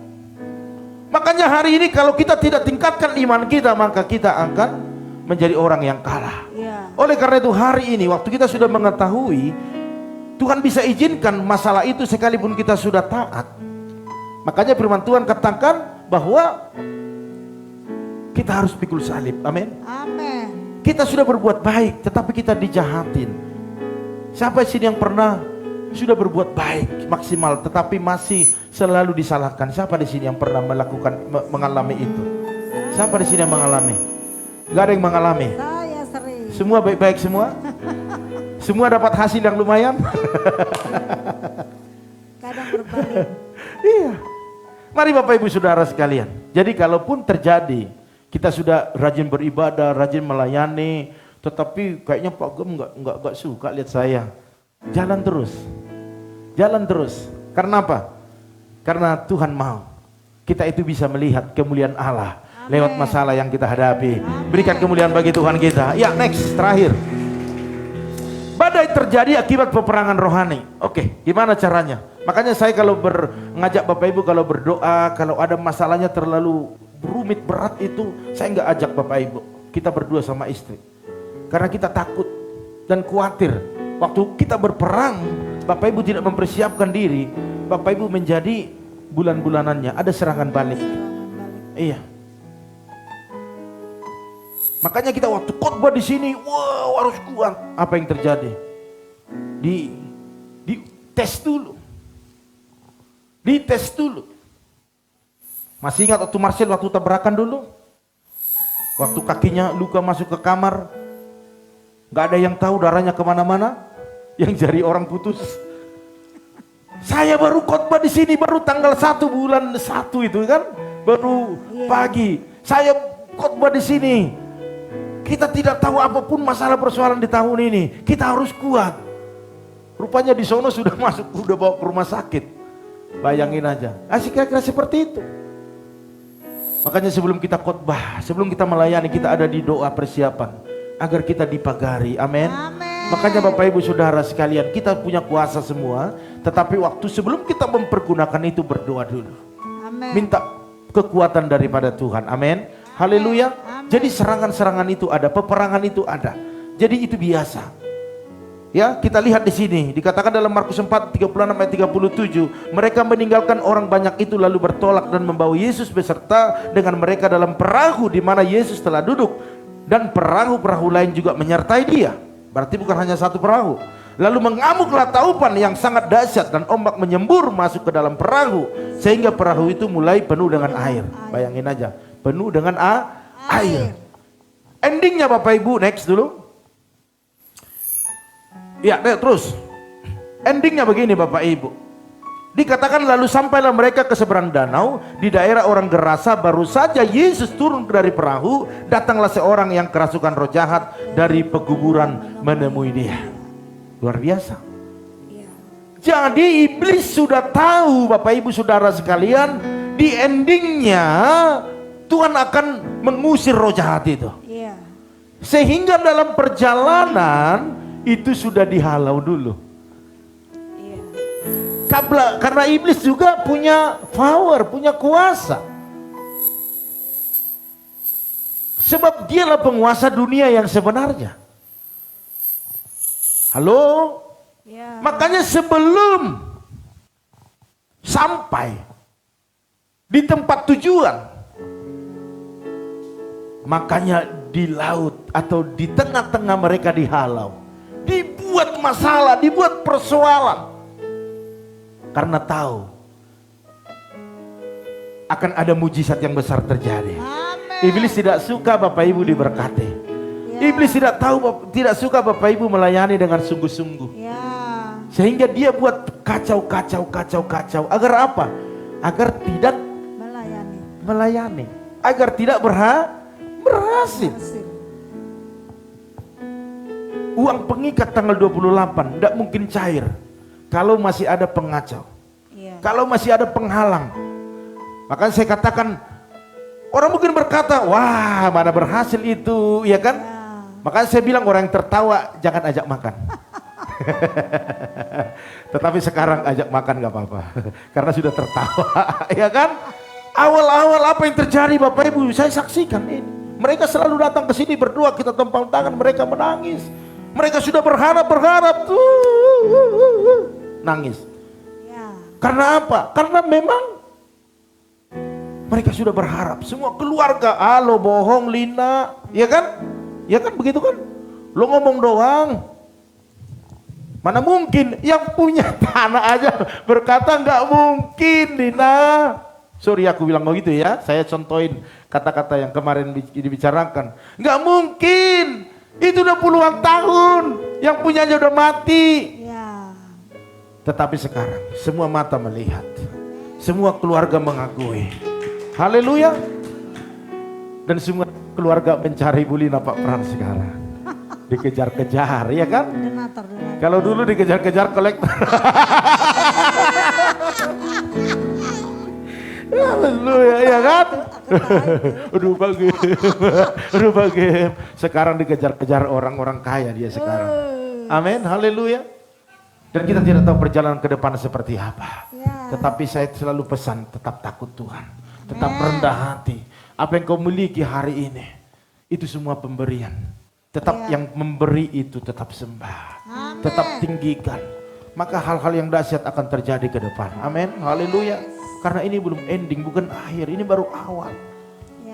Makanya hari ini kalau kita tidak tingkatkan iman kita, maka kita akan menjadi orang yang kalah. Oleh karena itu hari ini waktu kita sudah mengetahui Tuhan bisa izinkan masalah itu sekalipun kita sudah taat. Makanya firman Tuhan katakan bahwa kita harus pikul salib. Amin. Kita sudah berbuat baik tetapi kita dijahatin. Siapa sini yang pernah sudah berbuat baik maksimal tetapi masih selalu disalahkan? Siapa di sini yang pernah mengalami itu? Siapa di sini yang mengalami? Gak ada yang mengalami. Saya sering. Semua baik-baik semua? Semua dapat hasil yang lumayan? Kadang berbalik. Iya. Mari Bapak Ibu Saudara sekalian. Jadi kalaupun terjadi kita sudah rajin beribadah, rajin melayani, tetapi kayaknya Pak Gem nggak suka lihat saya. Jalan terus. Jalan terus. Karena apa? Karena Tuhan mau kita itu bisa melihat kemuliaan Allah lewat masalah yang kita hadapi. Berikan kemuliaan bagi Tuhan kita. Ya, next, terakhir. Badai terjadi akibat peperangan rohani. Oke, gimana caranya? Makanya saya kalau mengajak Bapak Ibu kalau berdoa, kalau ada masalahnya terlalu rumit berat itu, saya nggak ajak Bapak Ibu. Kita berdua sama istri. Karena kita takut dan khawatir. Waktu kita berperang, Bapak Ibu tidak mempersiapkan diri, Bapak Ibu menjadi bulan-bulanannya ada serangan balik. Iya. Makanya kita waktu khotbah di sini, wow, harus kuat. Apa yang terjadi? Di tes dulu. Dites dulu. Masih ingat waktu Marcel waktu tabrakan dulu? Waktu kakinya luka masuk ke kamar, gak ada yang tahu darahnya kemana-mana, yang jari orang putus. Saya baru khotbah di sini baru tanggal 1 bulan 1 itu kan, baru pagi. Saya khotbah di sini. Kita tidak tahu apapun masalah persoalan di tahun ini. Kita harus kuat. Rupanya di sono sudah masuk, udah bawa ke rumah sakit. Bayangin aja. Asik kira-kira seperti itu. Makanya sebelum kita khotbah, sebelum kita melayani, kita ada di doa persiapan agar kita dipagari. Amin. Makanya Bapak Ibu Saudara sekalian, kita punya kuasa semua, tetapi waktu sebelum kita mempergunakan itu berdoa dulu. Minta kekuatan daripada Tuhan. Amin. Haleluya. Jadi serangan-serangan itu ada, peperangan itu ada. Jadi itu biasa. Ya, kita lihat di sini dikatakan dalam Markus 4 36 ayat 37, mereka meninggalkan orang banyak itu lalu bertolak dan membawa Yesus beserta dengan mereka dalam perahu di mana Yesus telah duduk, dan perahu-perahu lain juga menyertai dia. Berarti bukan hanya satu perahu. Lalu mengamuklah taupan yang sangat dahsyat dan ombak menyembur masuk ke dalam perahu sehingga perahu itu mulai penuh dengan air. Bayangin aja, penuh dengan air. Endingnya Bapak Ibu, next dulu. Ya, terus. Endingnya begini Bapak Ibu. Dikatakan lalu sampailah mereka ke seberang danau di daerah orang Gerasa. Baru saja Yesus turun dari perahu, datanglah seorang yang kerasukan roh jahat dari pekuburan menemui dia. Luar biasa. Jadi iblis sudah tahu Bapak Ibu Saudara sekalian, di endingnya Tuhan akan mengusir roh jahat itu. Sehingga dalam perjalanan itu sudah dihalau dulu. Karena iblis juga punya power, punya kuasa. Sebab dialah penguasa dunia yang sebenarnya. Halo? Makanya sebelum sampai di tempat tujuan, makanya di laut atau di tengah-tengah mereka dihalau. Dibuat masalah, dibuat persoalan. Karena tahu akan ada mujizat yang besar terjadi. Iblis tidak suka Bapak Ibu diberkati. Iblis tidak suka Bapak Ibu melayani dengan sungguh-sungguh. Sehingga dia buat kacau. Agar apa? Agar tidak melayani. Agar tidak berhasil. Uang pengikat tanggal 28 tidak mungkin cair kalau masih ada pengacau, kalau masih ada penghalang. Makanya saya katakan, orang mungkin berkata, wah mana berhasil itu, ya kan? Makanya saya bilang orang yang tertawa jangan ajak makan. Tetapi sekarang ajak makan gak apa-apa, karena sudah tertawa, ya kan? Awal-awal apa yang terjadi Bapak Ibu, saya saksikan ini. Mereka selalu datang ke sini berdoa, kita tempang tangan, mereka menangis. Mereka sudah berharap nangis. Karena apa? Karena memang mereka sudah berharap. Semua keluarga, lo bohong Lina, ya kan? Ya kan begitu kan? Lo ngomong doang. Mana mungkin yang punya tanah aja berkata nggak mungkin Lina. Sorry aku bilang begitu ya. Saya contohin kata-kata yang kemarin dibicarakan. Nggak mungkin. Itu udah puluhan tahun, yang punyanya udah mati. Tetapi sekarang semua mata melihat, semua keluarga mengakui. Haleluya. Dan semua keluarga mencari Bu Lina Pak Pran sekarang. Dikejar-kejar, ya kan? Kalau dulu dikejar-kejar kolektor. Haleluya, ya kan? Aduh bagus. Sekarang dikejar-kejar orang-orang kaya dia sekarang. Amin, haleluya. Dan kita tidak tahu perjalanan ke depan seperti apa. Tetapi saya selalu pesan, tetap takut Tuhan. Tetap rendah hati. Apa yang kau miliki hari ini, itu semua pemberian. Tetap yang memberi itu tetap sembah. Tetap tinggikan. Maka hal-hal yang dahsyat akan terjadi ke depan. Amin, haleluya. Karena ini belum ending, bukan akhir, ini baru awal.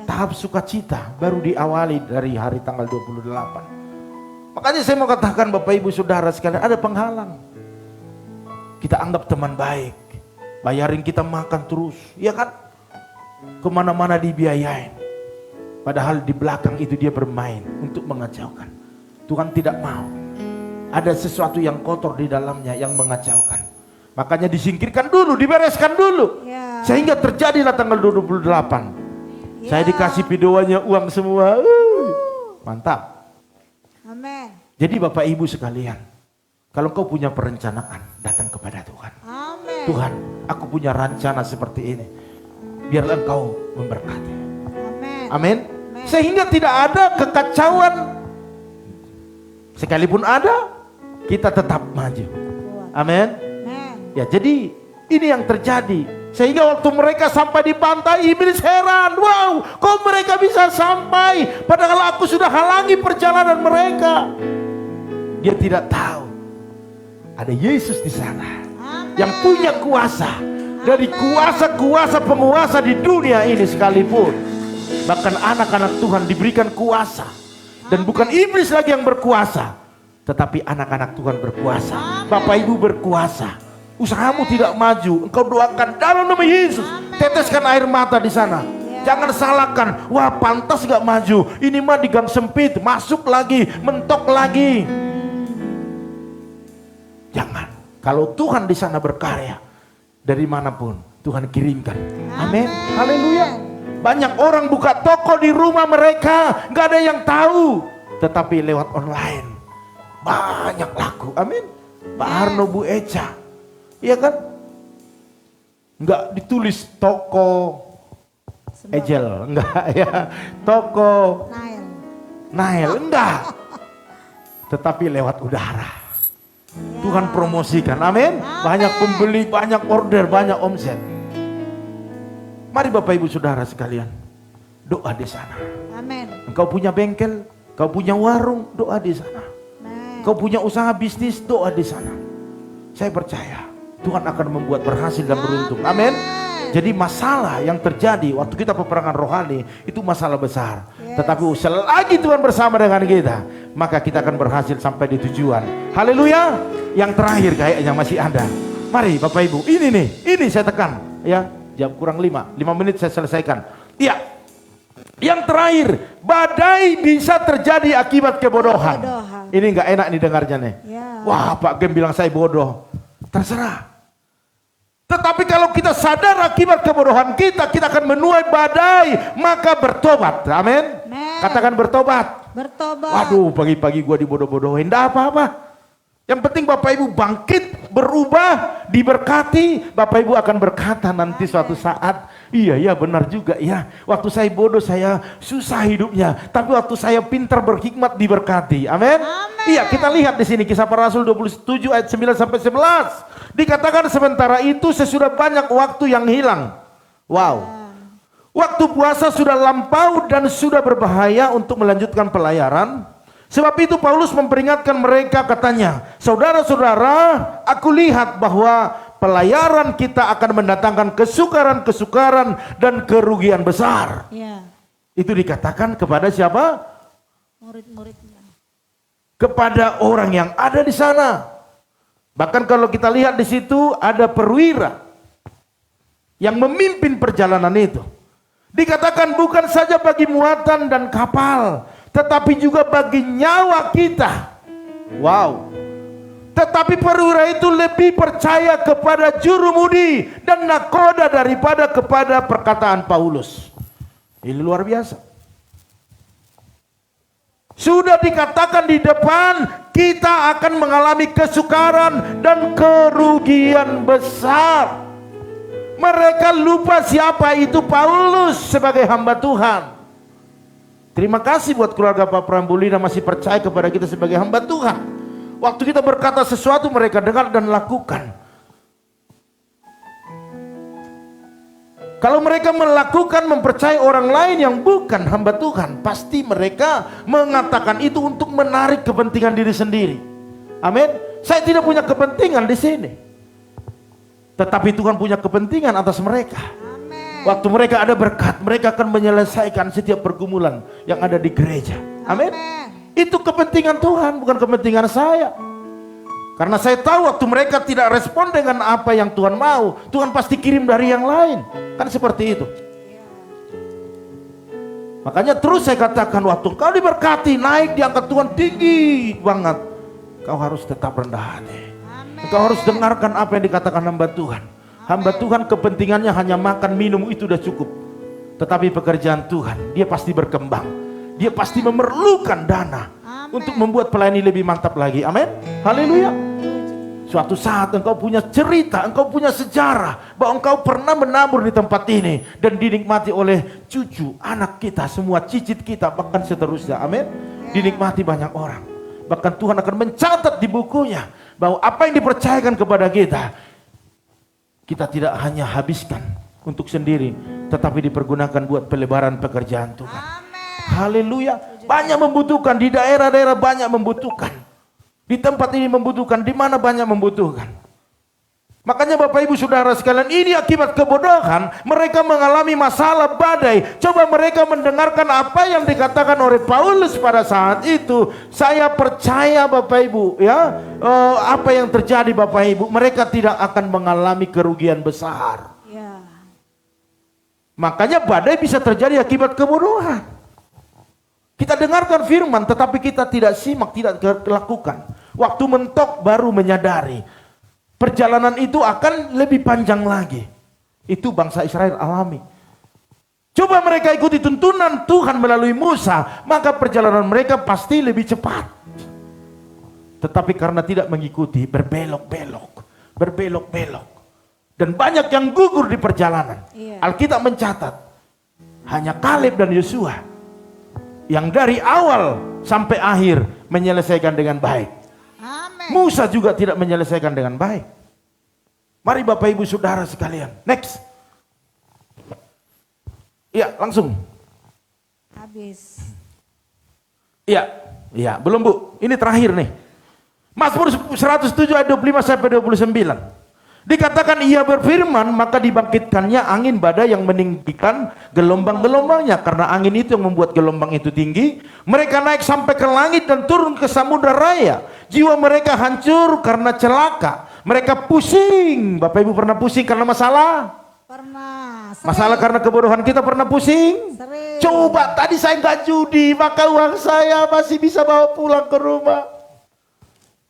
Tahap sukacita baru diawali dari hari tanggal 28. Makanya saya mau katakan Bapak Ibu Saudara sekalian, ada penghalang. Kita anggap teman baik, bayarin kita makan terus, ya kan? Kemana-mana dibiayain. Padahal di belakang itu dia bermain untuk mengacaukan. Tuhan tidak mau. Ada sesuatu yang kotor di dalamnya yang mengacaukan. Makanya disingkirkan dulu, dibereskan dulu. Ya. Sehingga terjadilah tanggal 28. Saya dikasih videonya uang semua. Mantap. Amin. Jadi Bapak Ibu sekalian, kalau kau punya perencanaan, datang kepada Tuhan. Amin. Tuhan, aku punya rencana seperti ini. Biarlah Engkau memberkati. Amin. Amin. Sehingga tidak ada kekacauan. Sekalipun ada, kita tetap maju. Amin. Amin. Ya, jadi ini yang terjadi. Sehingga waktu mereka sampai di pantai, iblis heran. Wow, kok mereka bisa sampai? Padahal aku sudah halangi perjalanan mereka. Dia tidak tahu ada Yesus di sana yang punya kuasa. Dari kuasa-kuasa penguasa di dunia ini sekalipun, bahkan anak-anak Tuhan diberikan kuasa. Dan bukan iblis lagi yang berkuasa, tetapi anak-anak Tuhan berkuasa. Bapak Ibu berkuasa. Usahamu tidak maju, engkau doakan dalam nama Yesus. Teteskan air mata di sana. Jangan salahkan, wah pantas gak maju. Ini mah di gang sempit, masuk lagi, mentok lagi. Jangan. Kalau Tuhan di sana berkarya, dari manapun Tuhan kirimkan. Amin. Haleluya. Banyak orang buka toko di rumah mereka, gak ada yang tahu. Tetapi lewat online banyak laku. Amin. Pak Harno, Bu Eca, iya kan? Enggak ditulis toko Ejel, enggak ya. Toko Nail, enggak. Tetapi lewat udara. Tuhan promosikan, amin. Banyak pembeli, banyak order, banyak omset. Mari Bapak Ibu Saudara sekalian, doa di sana. Amin. Engkau punya bengkel, kau punya warung, doa di sana. Kau punya usaha bisnis, doa di sana. Saya percaya Tuhan akan membuat berhasil dan beruntung. Amin. Jadi masalah yang terjadi waktu kita peperangan rohani itu masalah besar. Tetapi selagi Tuhan bersama dengan kita, maka kita akan berhasil sampai di tujuan. Haleluya. Yang terakhir kayaknya masih ada. Mari Bapak Ibu, ini saya tekan ya. Jam kurang 5 menit saya selesaikan. Iya. Yang terakhir, badai bisa terjadi akibat kebodohan. Ini nggak enak nih dengarnya nih. Wah, Pak Gem bilang saya bodoh. Terserah. Tetapi kalau kita sadar akibat kebodohan kita, kita akan menuai badai, maka bertobat. Amin. Katakan bertobat. Bertobat. Waduh, pagi-pagi gua dibodoh-bodohin, enggak apa-apa. Yang penting Bapak Ibu bangkit, berubah, diberkati. Bapak Ibu akan berkata nanti suatu saat, iya benar juga ya. Waktu saya bodoh saya susah hidupnya, tapi waktu saya pintar berhikmat diberkati. Amin. Iya, kita lihat di sini Kisah Para Rasul 27 ayat 9 sampai 11. Dikatakan sementara itu sesudah banyak waktu yang hilang. Wow. Waktu puasa sudah lampau dan sudah berbahaya untuk melanjutkan pelayaran. Sebab itu Paulus memperingatkan mereka, katanya, saudara-saudara, aku lihat bahwa pelayaran kita akan mendatangkan kesukaran-kesukaran dan kerugian besar. Itu dikatakan kepada siapa? Murid-muridnya. Kepada orang yang ada di sana. Bahkan kalau kita lihat di situ ada perwira yang memimpin perjalanan itu. Dikatakan bukan saja bagi muatan dan kapal, tetapi juga bagi nyawa kita. Wow. Tetapi perwira itu lebih percaya kepada jurumudi dan nakoda daripada kepada perkataan Paulus. Ini luar biasa. Sudah dikatakan di depan, kita akan mengalami kesukaran dan kerugian besar. Mereka lupa siapa itu Paulus sebagai hamba Tuhan. Terima kasih buat keluarga Pak Prambulina masih percaya kepada kita sebagai hamba Tuhan. Waktu kita berkata sesuatu mereka dengar dan lakukan. Kalau mereka melakukan mempercayai orang lain yang bukan hamba Tuhan, pasti mereka mengatakan itu untuk menarik kepentingan diri sendiri. Amin. Saya tidak punya kepentingan di sini. Tetapi Tuhan punya kepentingan atas mereka. Waktu mereka ada berkat, mereka akan menyelesaikan setiap pergumulan yang ada di gereja. Amin. Itu kepentingan Tuhan, bukan kepentingan saya. Karena saya tahu waktu mereka tidak respon dengan apa yang Tuhan mau, Tuhan pasti kirim dari yang lain. Kan seperti itu. Makanya terus saya katakan, waktu kau diberkati, naik diangkat Tuhan tinggi banget, kau harus tetap rendah hati. Kau harus dengarkan apa yang dikatakan hamba Tuhan. Hamba Tuhan kepentingannya hanya makan minum itu udah cukup. Tetapi pekerjaan Tuhan, dia pasti berkembang. Dia pasti memerlukan dana untuk membuat pelayanan lebih mantap lagi. Amin. Haleluya. Suatu saat engkau punya cerita, engkau punya sejarah bahwa engkau pernah menabur di tempat ini dan dinikmati oleh cucu, anak kita, semua cicit kita, bahkan seterusnya. Amin. Dinikmati banyak orang. Bahkan Tuhan akan mencatat di bukunya bahwa apa yang dipercayakan kepada kita, kita tidak hanya habiskan untuk sendiri, tetapi dipergunakan buat pelebaran pekerjaan Tuhan. Haleluya. Banyak membutuhkan, di daerah-daerah banyak membutuhkan. Di tempat ini membutuhkan, di mana banyak membutuhkan. Makanya Bapak Ibu Saudara sekalian, ini akibat kebodohan, mereka mengalami masalah badai. Coba mereka mendengarkan apa yang dikatakan oleh Paulus pada saat itu. Saya percaya Bapak Ibu, ya, apa yang terjadi Bapak Ibu, mereka tidak akan mengalami kerugian besar. Ya. Makanya badai bisa terjadi akibat kebodohan. Kita dengarkan firman tetapi kita tidak simak, tidak lakukan. Waktu mentok baru menyadari. Perjalanan itu akan lebih panjang lagi. Itu bangsa Israel alami. Coba mereka ikuti tuntunan Tuhan melalui Musa, maka perjalanan mereka pasti lebih cepat. Tetapi karena tidak mengikuti, berbelok-belok. Dan banyak yang gugur di perjalanan. Iya. Alkitab mencatat, hanya Kaleb dan Yosua yang dari awal sampai akhir menyelesaikan dengan baik. Amin. Musa juga tidak menyelesaikan dengan baik. Mari Bapak Ibu Saudara sekalian. Next. Iya, langsung. Habis. Iya, belum Bu. Ini terakhir nih. Mazmur 107 ayat 25 sampai 29. Dikatakan ia berfirman, maka dibangkitkannya angin badai yang meninggikan gelombang-gelombangnya. Karena angin itu yang membuat gelombang itu tinggi. Mereka naik sampai ke langit dan turun ke samudera raya. Jiwa mereka hancur karena celaka. Mereka pusing. Bapak Ibu pernah pusing karena masalah? Pernah. Masalah karena kebodohan kita pernah pusing? Sering. Coba tadi saya nggak judi, maka uang saya masih bisa bawa pulang ke rumah.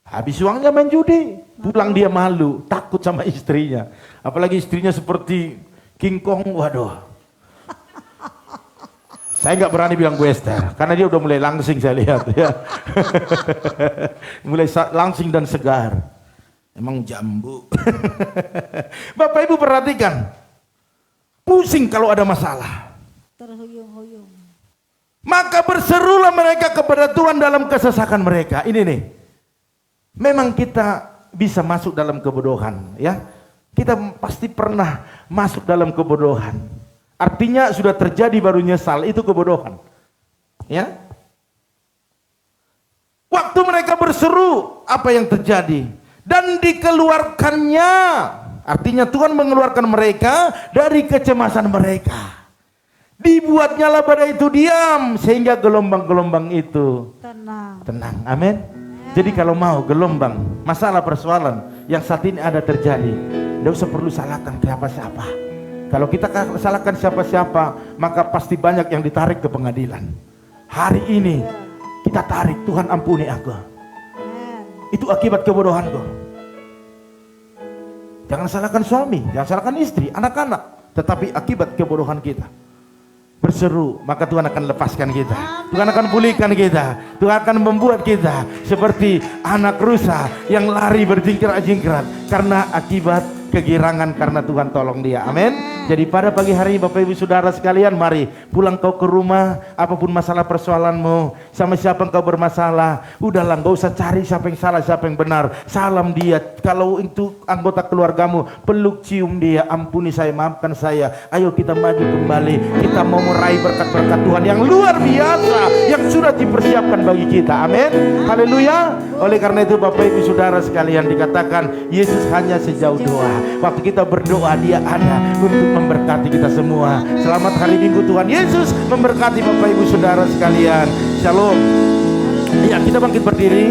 Habis uangnya main judi. Pulang dia malu, takut sama istrinya. Apalagi istrinya seperti King Kong, waduh. Saya nggak berani bilang Bu Esther, karena dia udah mulai langsing saya lihat. Ya. Mulai langsing dan segar. Emang jambu. Bapak Ibu perhatikan. Pusing kalau ada masalah. Terhuyung-huyung. Maka berserulah mereka kepada Tuhan dalam kesesakan mereka. Ini nih. Memang kita bisa masuk dalam kebodohan, ya. Kita pasti pernah masuk dalam kebodohan. Artinya sudah terjadi baru nyesal, itu kebodohan. Ya. Waktu mereka berseru, apa yang terjadi? Dan dikeluarkannya. Artinya Tuhan mengeluarkan mereka dari kecemasan mereka. Dibuatnyalah badai itu diam sehingga gelombang-gelombang itu tenang. Amin. Jadi kalau mau gelombang, masalah persoalan yang saat ini ada terjadi, tidak usah perlu salahkan siapa-siapa. Kalau kita salahkan siapa-siapa, maka pasti banyak yang ditarik ke pengadilan. Hari ini kita tarik, Tuhan ampuni aku. Itu akibat kebodohanku. Jangan salahkan suami, jangan salahkan istri, anak-anak, tetapi akibat kebodohan kita. Berseru, maka Tuhan akan lepaskan kita. Tuhan akan pulihkan kita. Tuhan akan membuat kita seperti anak rusa yang lari berjingkrak-jingkrak karena akibat kegirangan karena Tuhan tolong dia. Amin. Jadi pada pagi hari ini Bapak Ibu Saudara sekalian, mari pulang kau ke rumah, apapun masalah persoalanmu, sama siapa engkau bermasalah, udahlah gak usah cari siapa yang salah, siapa yang benar. Salam dia. Kalau itu anggota keluargamu, peluk cium dia, ampuni saya, maafkan saya. Ayo kita maju kembali. Kita mau meraih berkat-berkat Tuhan yang luar biasa yang sudah dipersiapkan bagi kita. Amin. Haleluya. Oleh karena itu Bapak Ibu Saudara sekalian, dikatakan Yesus hanya sejauh doa. Waktu kita berdoa, dia ada untuk memberkati kita semua. Selamat hari Minggu, Tuhan Yesus memberkati Bapak Ibu Saudara sekalian. Shalom. Ya, kita bangkit berdiri.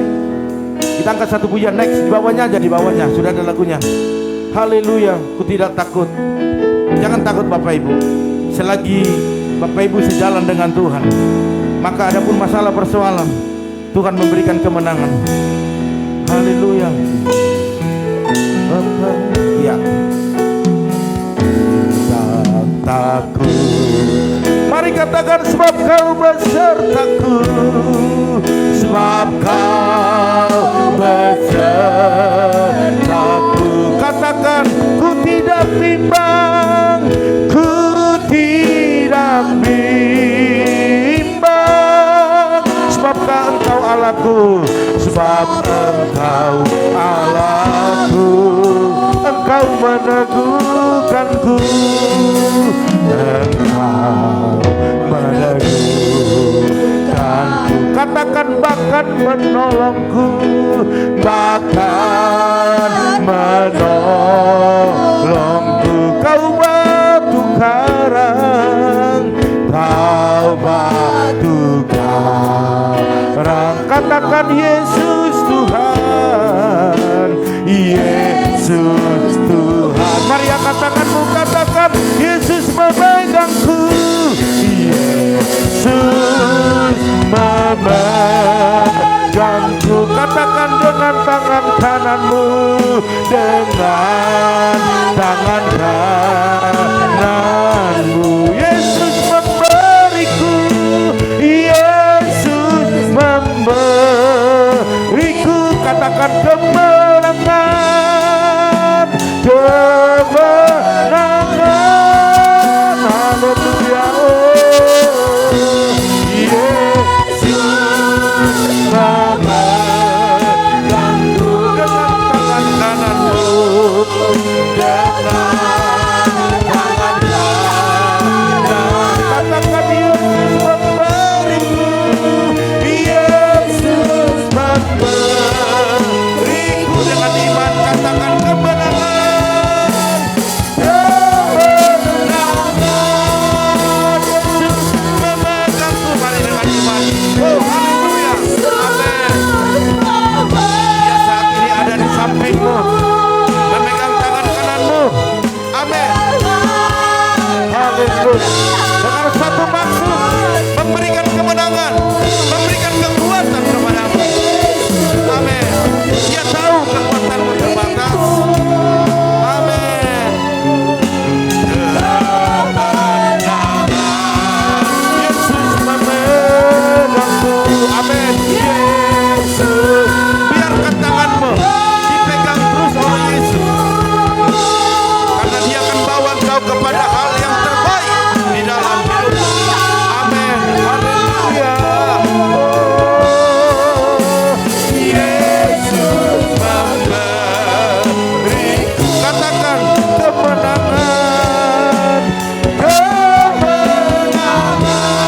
Kita angkat satu pujian. Next, di bawahnya aja, di bawahnya sudah ada lagunya. Haleluya. Ku tidak takut. Jangan takut Bapak Ibu. Selagi Bapak Ibu sejalan dengan Tuhan, maka adapun masalah persoalan, Tuhan memberikan kemenangan. Haleluya. Bapak, ya. Tak takut. Mari katakan sebab kau besertaku, sebab kau besertaku. Katakan ku tidak bimbang, ku tidak bimbang, sebab engkau Allahku, sebab engkau Allahku, engkau meneguhkanku, engkau meneguhkanku. Katakan bahkan menolongku, bahkan menolongku. Kau batu karang, kau batu karang. Katakan Yesus Tuhan, Yesus Tuhan. Mari katakanmu, katakan Yesus memegangku, Yesus memegangku. Katakan dengan tangan kananmu, dengan tangan kananmu. Yesus memberiku, Yesus memberiku. Katakan kemenangan, kemenangan. Haleluya. Dengan satu maksud, memberikan kemenangan, memberikan kekuatan kepadamu. Amin. Dia tahu kekuatanmu terbatas. Amin. Yesus memegangku. Amin. Yesus, biarkan tanganmu dipegang terus oleh Yesus, karena Dia akan bawa engkau kepada hal yang terbaik di dalam hidupmu. Amin. Haleluya. Yesus memberiku. Katakan kemenangan, kemenangan.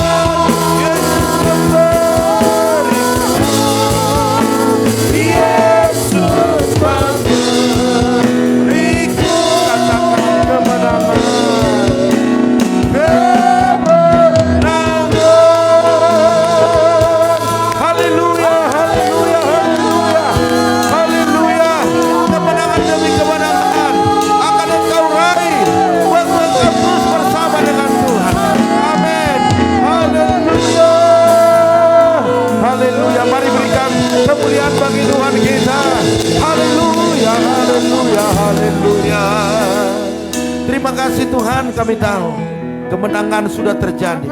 Yesus memberiku, Yesus memberiku. Katakan kemenangan, haleluya, haleluya, haleluya, haleluya. Kemenangan demi kemenangan akan engkau raih waktu engkau terus bersama dengan Tuhan. Amin. Haleluya, haleluya. Mari berikan kemuliaan bagi Tuhan kita. Haleluya, haleluya, haleluya. Terima kasih Tuhan, kami tahu kemenangan sudah terjadi,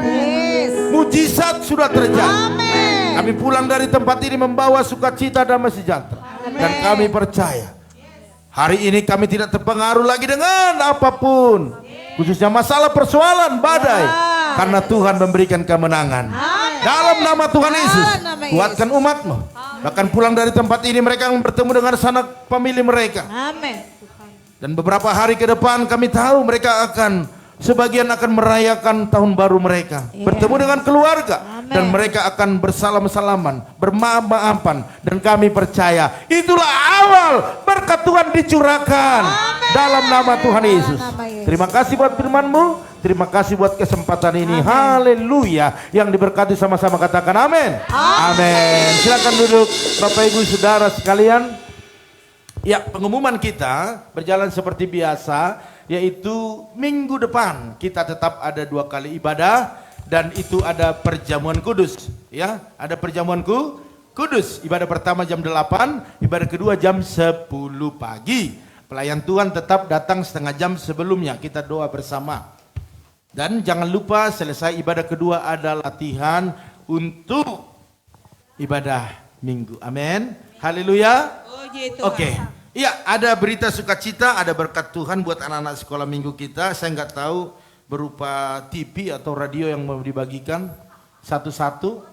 mujizat sudah terjadi. Kami pulang dari tempat ini membawa sukacita, damai sejahtera. Dan kami percaya hari ini kami tidak terpengaruh lagi dengan apapun, khususnya masalah persoalan badai, karena Tuhan memberikan kemenangan. Dalam nama Tuhan Yesus, kuatkan umat-Mu. Bahkan pulang dari tempat ini mereka bertemu dengan sanak famili mereka. Amin. Dan beberapa hari ke depan kami tahu mereka sebagian akan merayakan tahun baru mereka, bertemu dengan keluarga. Amin. Dan mereka akan bersalam-salaman, bermaaf-maafan. Dan kami percaya itulah awal berkat Tuhan dicurahkan. Amin. Dalam nama Tuhan Yesus. Terima kasih buat firman-Mu, terima kasih buat kesempatan ini. Haleluya. Yang diberkati sama-sama katakan amin. Amin. Silakan duduk Bapak Ibu Saudara sekalian. Ya, pengumuman kita berjalan seperti biasa, yaitu minggu depan kita tetap ada 2 kali ibadah. dan itu ada perjamuan kudus, ya. Ada perjamuan kudus. Ibadah pertama jam 8, ibadah kedua jam 10 pagi. Pelayan Tuhan tetap datang setengah jam sebelumnya. Kita doa bersama. Dan jangan lupa selesai ibadah kedua ada latihan untuk ibadah minggu. Amin. Haleluya. Oke. Iya, ada berita sukacita, ada berkat Tuhan buat anak-anak sekolah minggu kita. Saya nggak tahu berupa TV atau radio yang mau dibagikan satu-satu.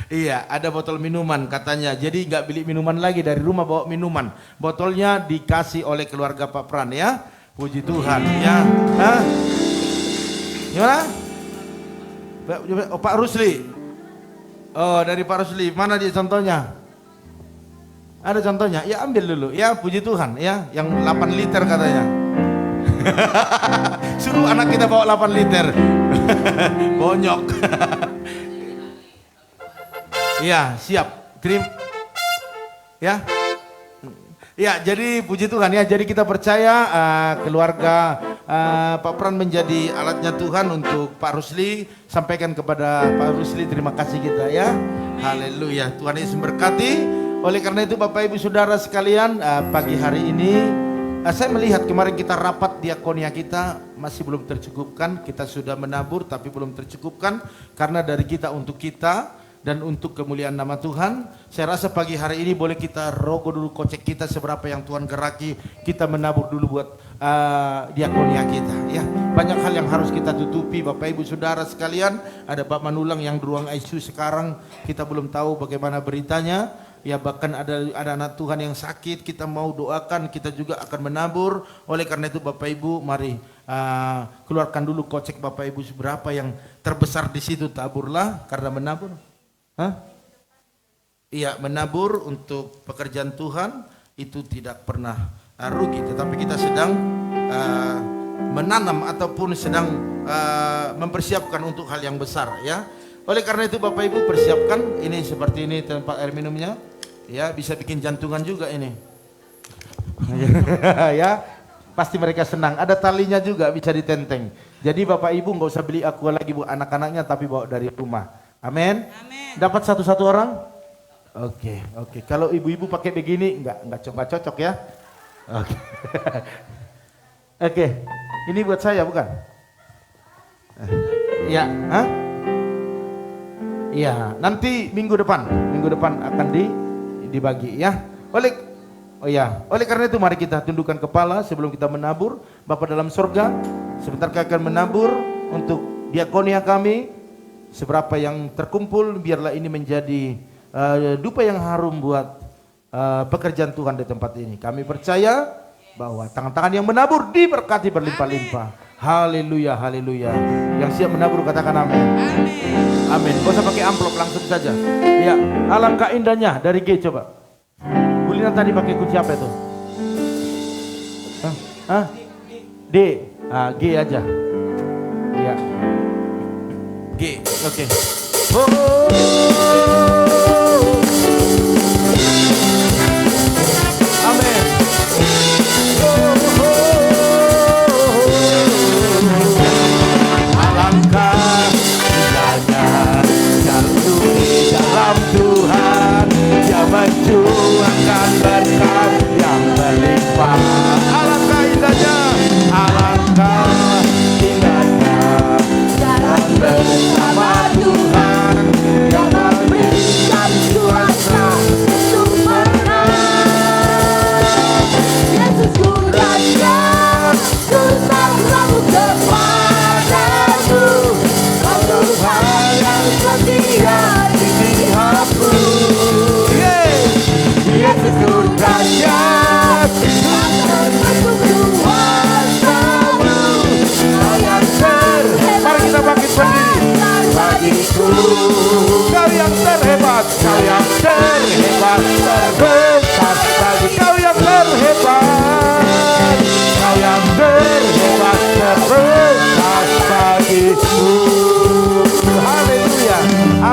Iya, ada botol minuman katanya. Jadi nggak beli minuman lagi dari rumah, bawa minuman. Botolnya dikasih oleh keluarga Pak Pran, ya. Puji Tuhan, ya. Hah? Gimana? Oh, Pak Rusli. Oh, dari Pak Rusli. Mana dia contohnya? Ada contohnya? Ya ambil dulu. Ya, puji Tuhan, ya. Yang 8 liter katanya. Suruh anak kita bawa 8 liter. Bonyok. Ya, siap. Ya. Ya, jadi puji Tuhan, ya. Jadi kita percaya keluarga Pak Pran menjadi alatnya Tuhan untuk Pak Rusli. Sampaikan kepada Pak Rusli terima kasih kita, ya. Haleluya. Tuhan Yesus berkati. Oleh karena itu Bapak Ibu Saudara sekalian, pagi hari ini saya melihat kemarin kita rapat diakonia kita masih belum tercukupkan. Kita sudah menabur tapi belum tercukupkan karena dari kita untuk kita dan untuk kemuliaan nama Tuhan. Saya rasa pagi hari ini boleh kita rogoh dulu kocek kita seberapa yang Tuhan geraki. Kita menabur dulu buat diakonia kita, ya. Banyak hal yang harus kita tutupi Bapak Ibu Saudara sekalian. Ada Pak Manulang yang di ruang ICU sekarang, kita belum tahu bagaimana beritanya. Ya, bahkan ada anak Tuhan yang sakit, kita mau doakan, kita juga akan menabur. Oleh karena itu Bapak Ibu, mari keluarkan dulu kocek Bapak Ibu seberapa yang terbesar di situ, taburlah karena menabur. Hah? Iya, menabur untuk pekerjaan Tuhan itu tidak pernah rugi, tetapi kita sedang menanam ataupun sedang mempersiapkan untuk hal yang besar, ya. Oleh karena itu Bapak Ibu persiapkan ini seperti ini tempat air minumnya. Ya, bisa bikin jantungan juga ini. Ya, pasti mereka senang. Ada talinya juga bisa ditenteng. Jadi Bapak Ibu nggak usah beli aqua lagi buat anak-anaknya, tapi bawa dari rumah. Amin. Dapat satu-satu orang? Oke. Kalau ibu-ibu pakai begini nggak cocok ya. Oke. Ini buat saya bukan? Ya, iya, nanti minggu depan akan dibagi, ya. Oleh karena itu mari kita tundukkan kepala sebelum kita menabur. Bapa dalam surga, sebentar kami akan menabur untuk diakonia kami. Seberapa yang terkumpul biarlah ini menjadi dupa yang harum buat pekerjaan Tuhan di tempat ini. Kami percaya bahwa tangan-tangan yang menabur diberkati berlimpah-limpah. Haleluya, haleluya. Yang siap menabur katakan amin. Amin. Gak usah pakai amplop, langsung saja. Ya, alangkah indahnya dari G coba. Bulina tadi pakai kunci apa itu? D. G aja. Ya. G. Oke. Amin. Alangkah indahnya jatuh di dalam Tuhan, Dia menjuangkan berkat yang berlimpah. Alangkah indahnya, alangkah indahnya jalan bersama Tuhan yang memberikan kuasa untuk menang. Yesus ku raja, ku selalu kepadamu. Kau Tuhan yang setia di pihakku. Yesus ku raja, akan mendukung kuasamu. Kau yang terhebat, mari kita bangkit berdiri bagiku. Kau yang terhebat, kau yang terhebat, terbesar bagi kau yang terhebat. Kau yang terhebat, terbesar bagiku. Haleluya,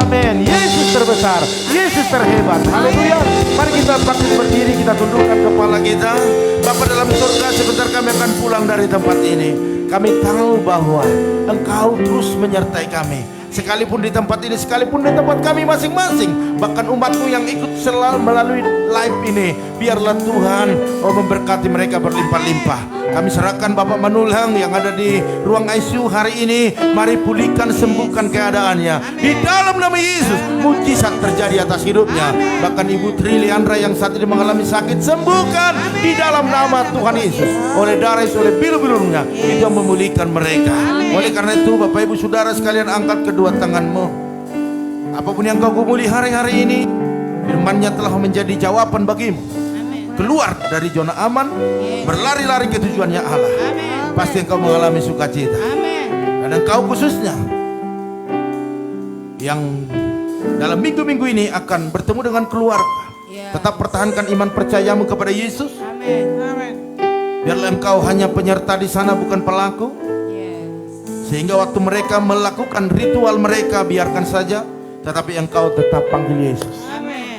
amin. Yesus terbesar, Yesus terhebat. Haleluya. Mari kita bangkit berdiri, kita tundukkan kepala kita. Bapa dalam surga, sebentar kami akan pulang dari tempat ini. Kami tahu bahwa Engkau terus menyertai kami. Sekalipun di tempat ini, sekalipun di tempat kami masing-masing, bahkan umatmu yang ikut selalu melalui live ini, biarlah Tuhan memberkati mereka berlimpah-limpah. Kami serahkan Bapak Manulang yang ada di ruang ICU hari ini. Mari pulihkan, sembuhkan keadaannya. Di dalam nama Yesus, mujizat terjadi atas hidupnya. Bahkan Ibu Tri Leandra yang saat ini mengalami sakit, sembuhkan di dalam nama Tuhan Yesus. Oleh darah Yesus, oleh bilu-bilunya, itu yang memulihkan mereka. Oleh karena itu, Bapak Ibu Saudara sekalian, angkat kedua tanganmu. Apapun yang kau gumuli hari-hari ini, firman-Nya telah menjadi jawaban bagimu. Keluar dari zona aman, berlari-lari ke tujuannya Allah. Pasti engkau mengalami sukacita. Dan engkau khususnya yang dalam minggu-minggu ini akan bertemu dengan keluarga. Tetap pertahankan iman percayamu kepada Yesus. Biarlah engkau hanya penyerta di sana, bukan pelaku. Sehingga waktu mereka melakukan ritual mereka, biarkan saja, tetapi engkau tetap panggil Yesus.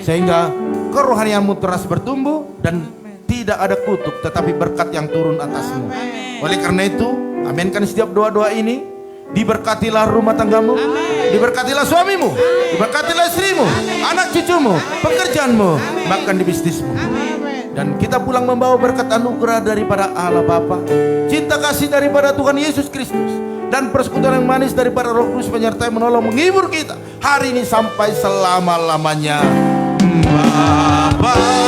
Sehingga kerohanianmu terus bertumbuh dan tidak ada kutuk, tetapi berkat yang turun atasmu. Oleh karena itu, aminkan setiap doa-doa ini. Diberkatilah rumah tanggamu, diberkatilah suamimu, diberkatilah istrimu, anak cucumu, pekerjaanmu, bahkan di bisnismu. Dan kita pulang membawa berkat anugerah daripada Allah Bapa, cinta kasih daripada Tuhan Yesus Kristus, dan persekutuan yang manis daripada Roh Kudus menyertai, menolong, menghibur kita hari ini sampai selama-lamanya. Bapa